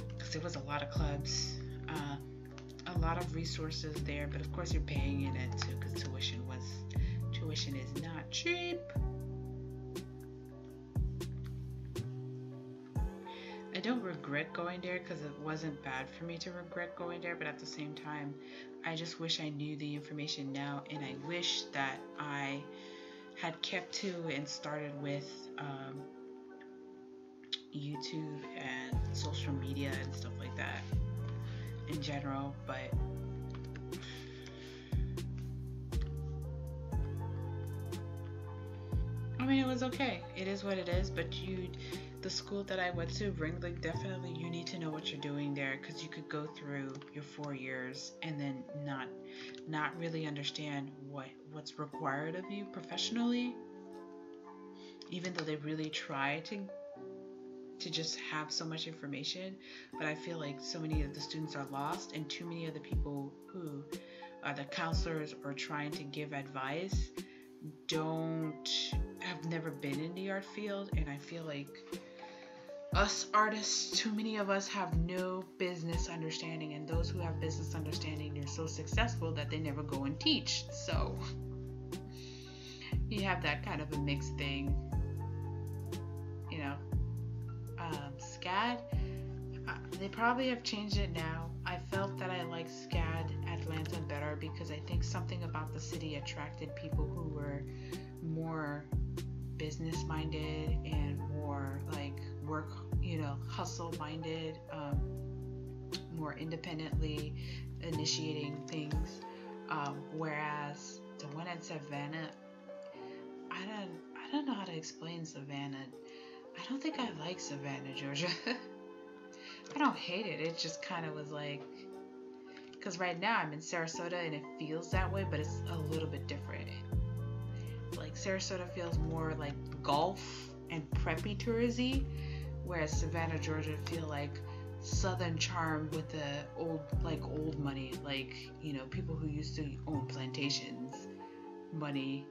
because there was a lot of clubs, a lot of resources there, but of course you're paying in it too, because tuition is not cheap. I don't regret going there, because it wasn't bad for me to regret going there, but at the same time I just wish I knew the information now, and I wish that I had kept to and started with YouTube and social media and stuff like that in general. But I mean, it was okay. It is what it is. But the school that I went to, Ringling, definitely you need to know what you're doing there, because you could go through your 4 years and then not really understand what's required of you professionally, even though they really try to just have so much information. But I feel like so many of the students are lost, and too many of the people who are the counselors or trying to give advice have never been in the art field. And I feel like us artists, too many of us have no business understanding, and those who have business understanding, they're so successful that they never go and teach. So you have that kind of a mixed thing, you know. SCAD, they probably have changed it now. I felt that I liked SCAD Atlanta better, because I think something about the city attracted people who were more business minded and more like work, hustle minded, more independently initiating things, whereas the one at Savannah, I don't know how to explain Savannah. I don't think I like Savannah, Georgia. I don't hate it. It just kind of was like, because right now I'm in Sarasota and it feels that way, but it's a little bit different. Like Sarasota feels more like golf and preppy touristy, whereas Savannah, Georgia feel like Southern charm with the old money, like, you know, people who used to own plantations money,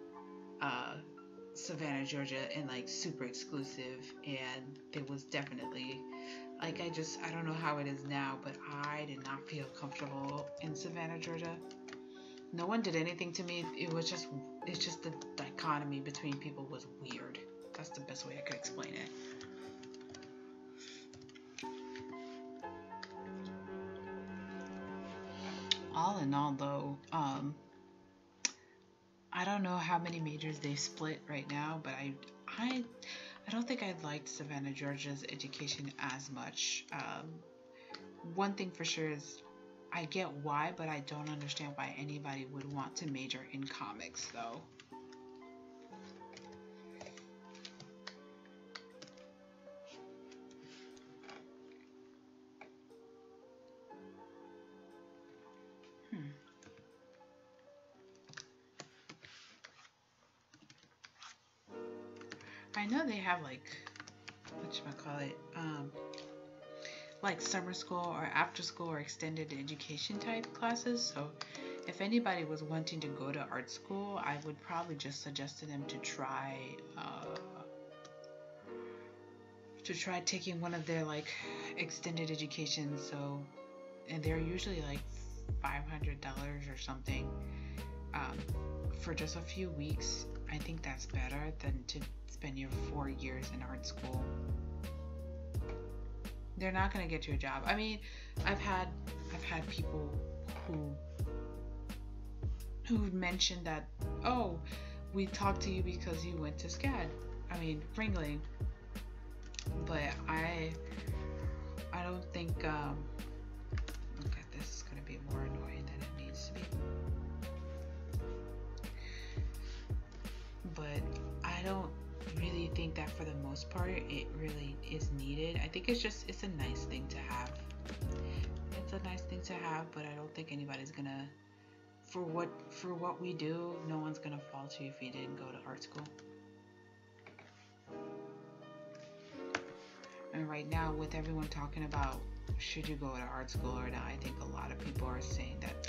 Savannah, Georgia, and like super exclusive. And there was definitely like, I don't know how it is now, but I did not feel comfortable in Savannah, Georgia. No one did anything to me. It's just the dichotomy between people was weird. That's the best way I could explain it. All in all, though, I don't know how many majors they split right now, but I don't think I liked Savannah, Georgia's education as much. One thing for sure is I get why, but I don't understand why anybody would want to major in comics, though. I know they have like, whatchamacallit, like summer school or after school or extended education type classes. So if anybody was wanting to go to art school, I would probably just suggest to them to try taking one of their like extended educations. So, and they're usually like $500 or something for just a few weeks. I think that's better than to spend your 4 years in art school. They're not gonna get you a job. I mean, I've had people who mentioned that, oh, we talked to you because you went to Ringling. But I don't think okay, this is gonna be more annoying than it needs to be. But I don't really think that for the most part it really is needed. I think it's a nice thing to have. It's a nice thing to have, but I don't think anybody's gonna, for what we do, no one's gonna fault you if you didn't go to art school. And right now, with everyone talking about should you go to art school or not, I think a lot of people are saying that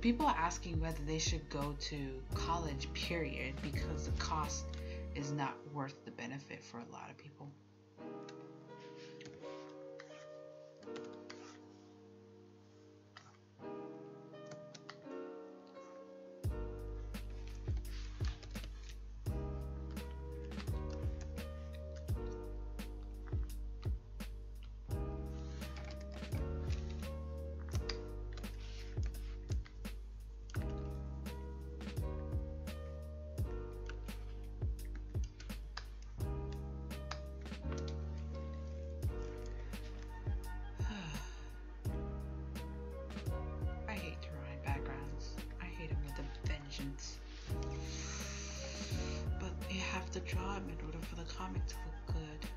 people are asking whether they should go to college, period, because the cost is not worth the benefit for a lot of people. But you have to draw them in order for the comic to look good.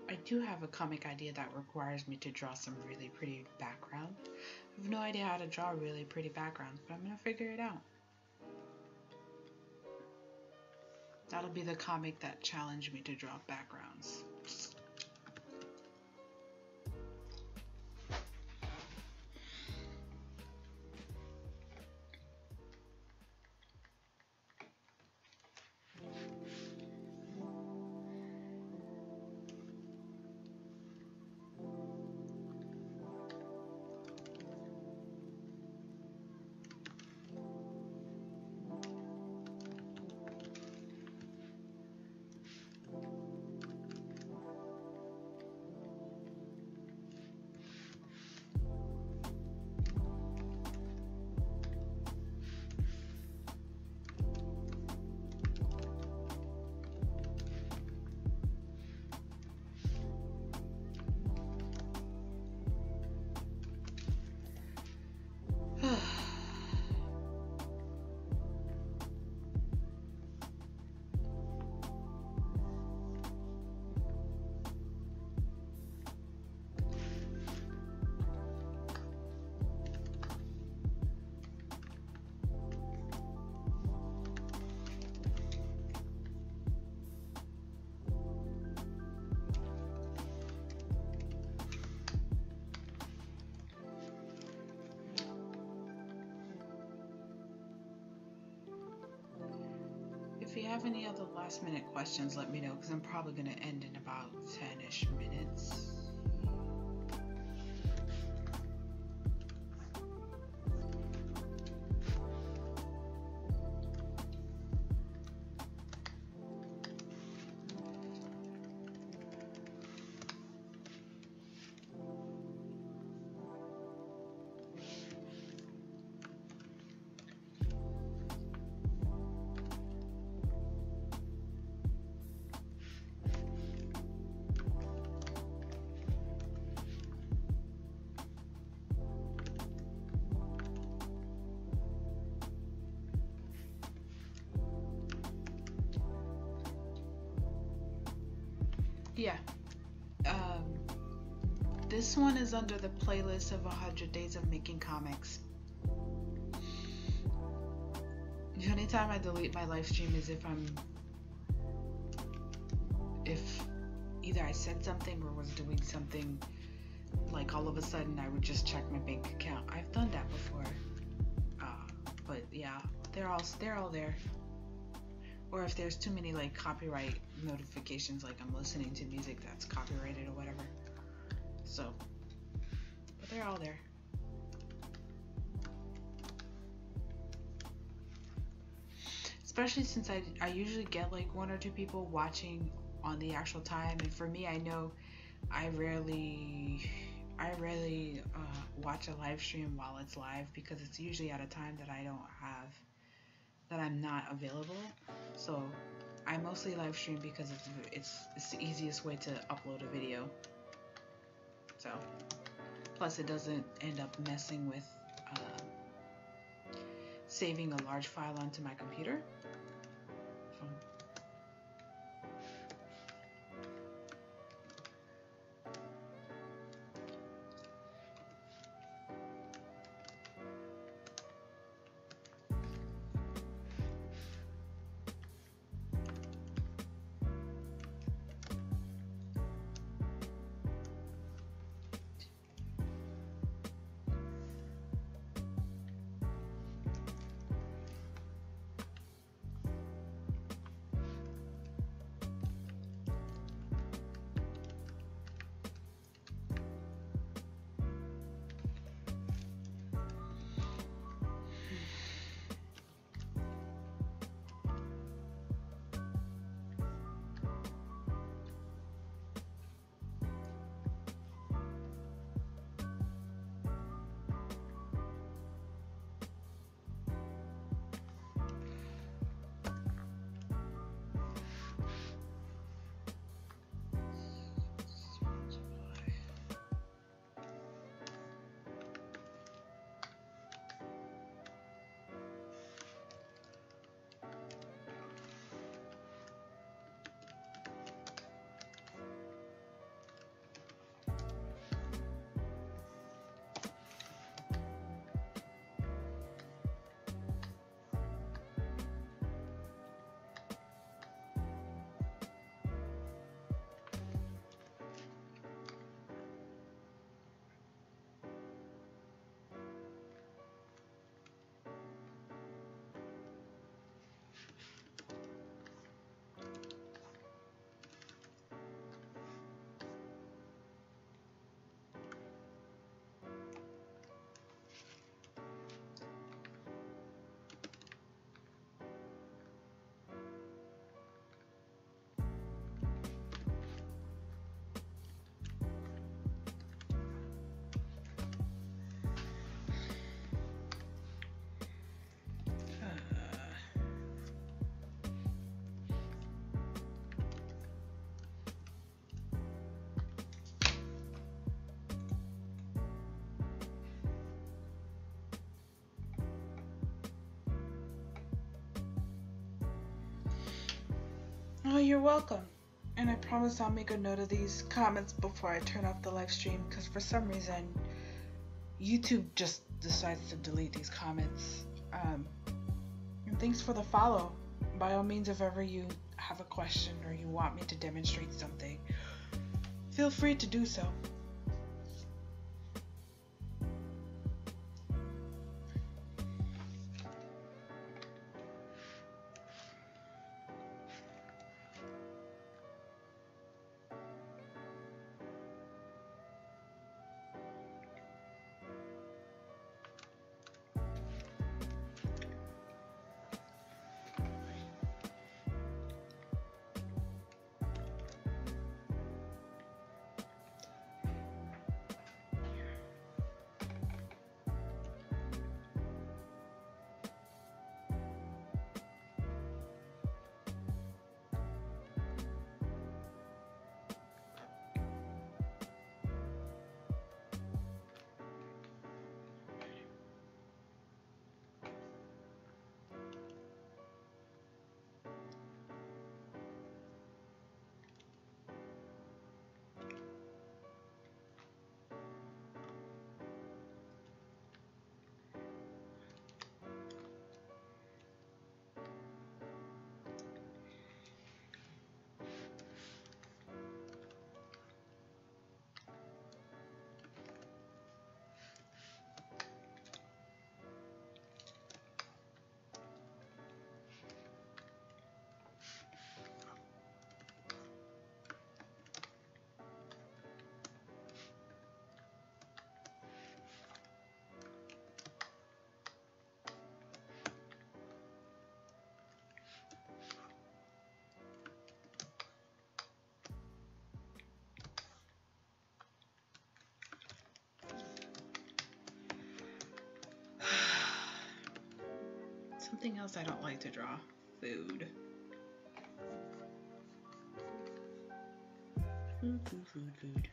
I do have a comic idea that requires me to draw some really pretty background. I have no idea how to draw really pretty backgrounds, but I'm gonna figure it out. That'll be the comic that challenged me to draw backgrounds. have any other last minute questions, let me know, because I'm probably going to end in about 10-ish minutes. Yeah. This one is under the playlist of 100 Days of Making Comics. The only time I delete my live stream is if either I said something or was doing something, like all of a sudden I would just check my bank account. I've done that before. But yeah, they're all there. Or if there's too many like copyright notifications, like I'm listening to music that's copyrighted or whatever. So, but they're all there. Especially since I usually get like 1 or 2 people watching on the actual time, and for me, I know I rarely watch a live stream while it's live, because it's usually at a time that I'm not available. So I mostly live stream because it's the easiest way to upload a video. So plus it doesn't end up messing with saving a large file onto my computer. So, oh, you're welcome. And I promise I'll make a note of these comments before I turn off the live stream, because for some reason YouTube just decides to delete these comments. And thanks for the follow. By all means, if ever you have a question or you want me to demonstrate something, feel free to do so. Something else I don't like to draw. Food. Food.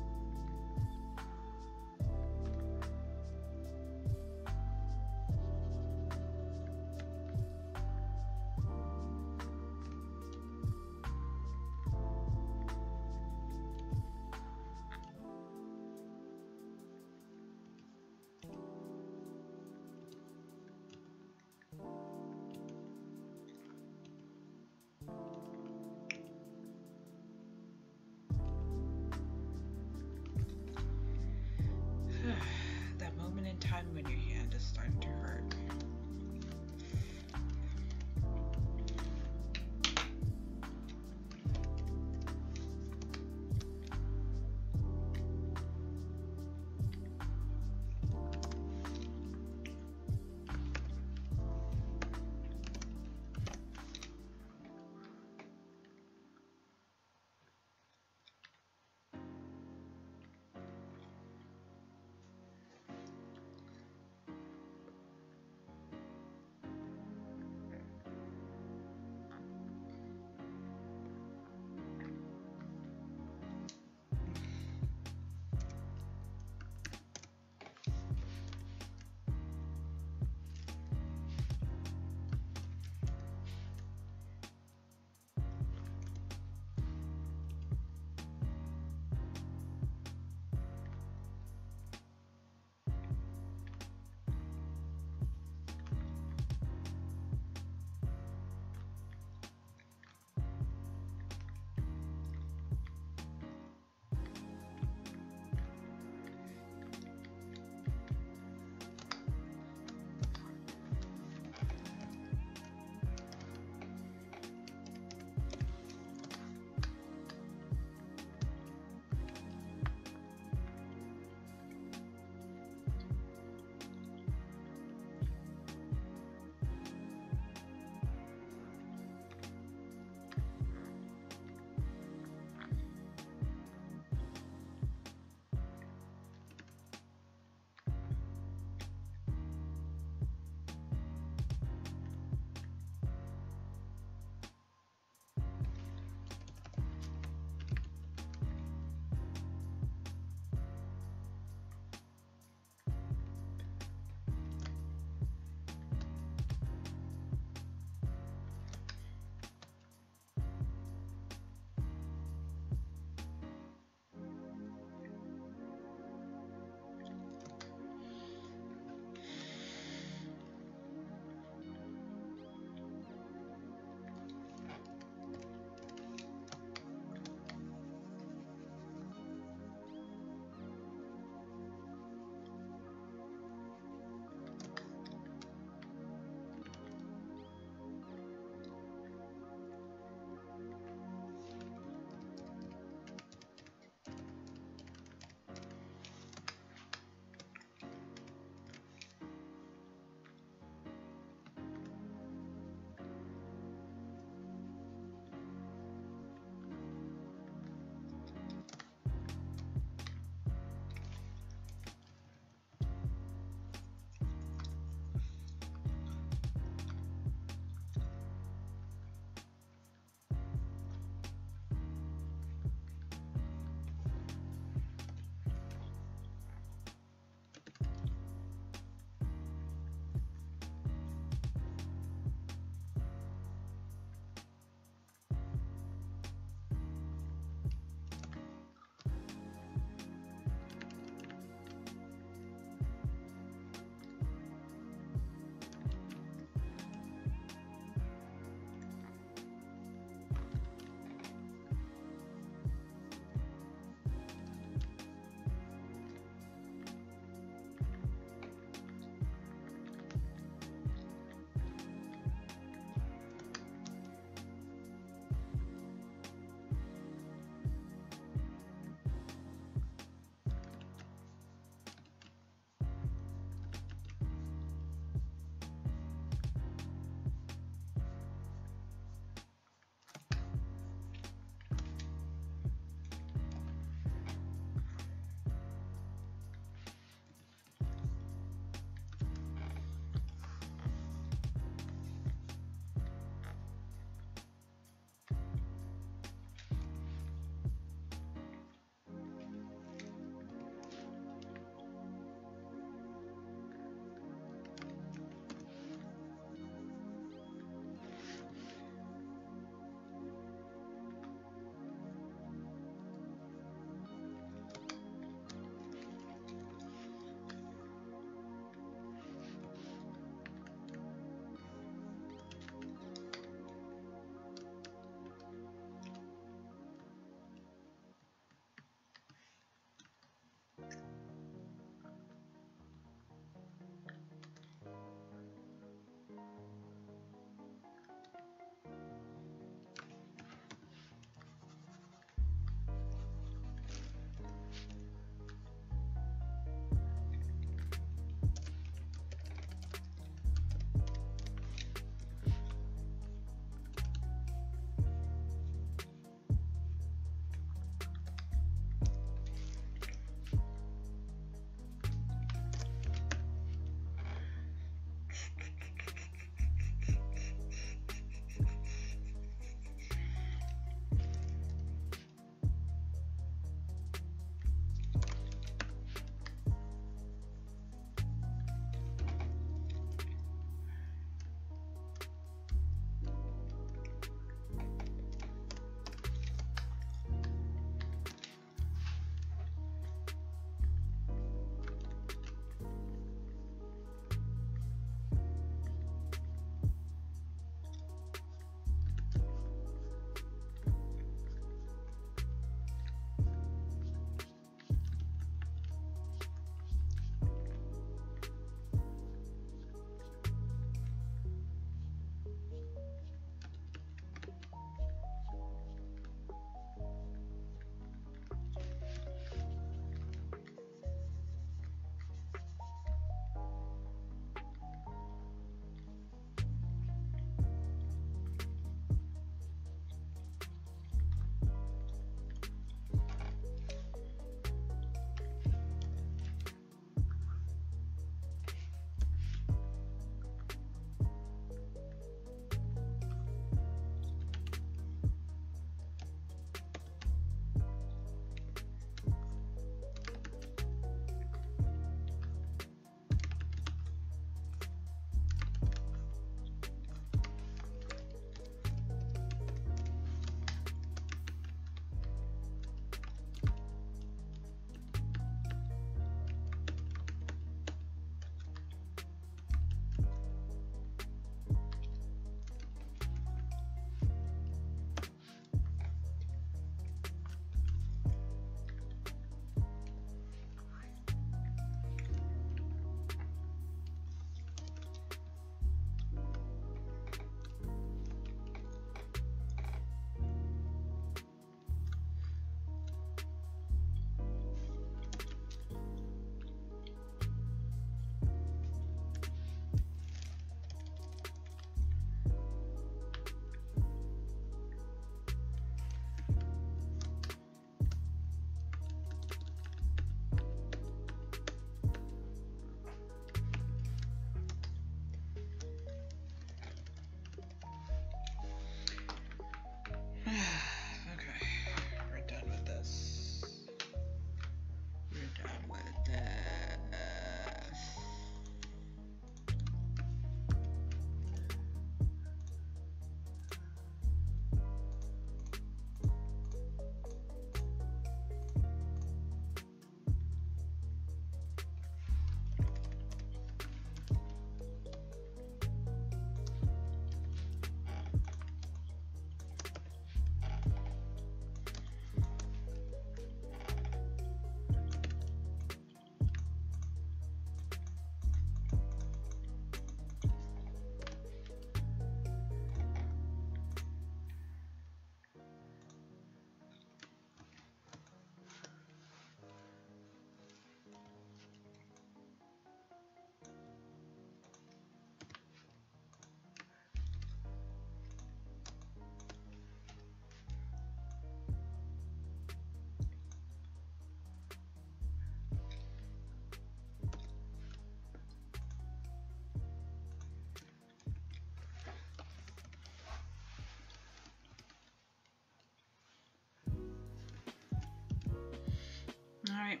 Alright.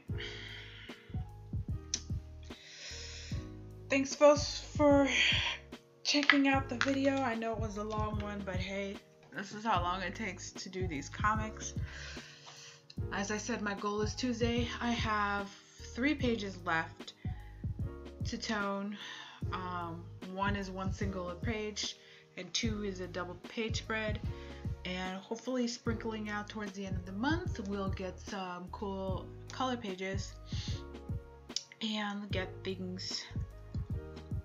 Thanks folks for checking out the video. I know it was a long one, but hey, this is how long it takes to do these comics. As I said, my goal is Tuesday. I have 3 pages left to tone. 1 is 1 single page and 2 is a double page spread, and hopefully sprinkling out towards the end of the month we'll get some cool color pages and get things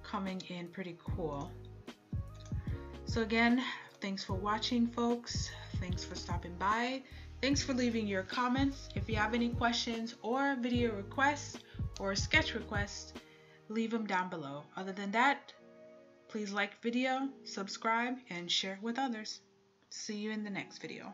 coming in pretty cool. So again, thanks for watching folks, thanks for stopping by, thanks for leaving your comments. If you have any questions or video requests or sketch requests, leave them down below. Other than that, please like video, subscribe, and share it with others. See you in the next video.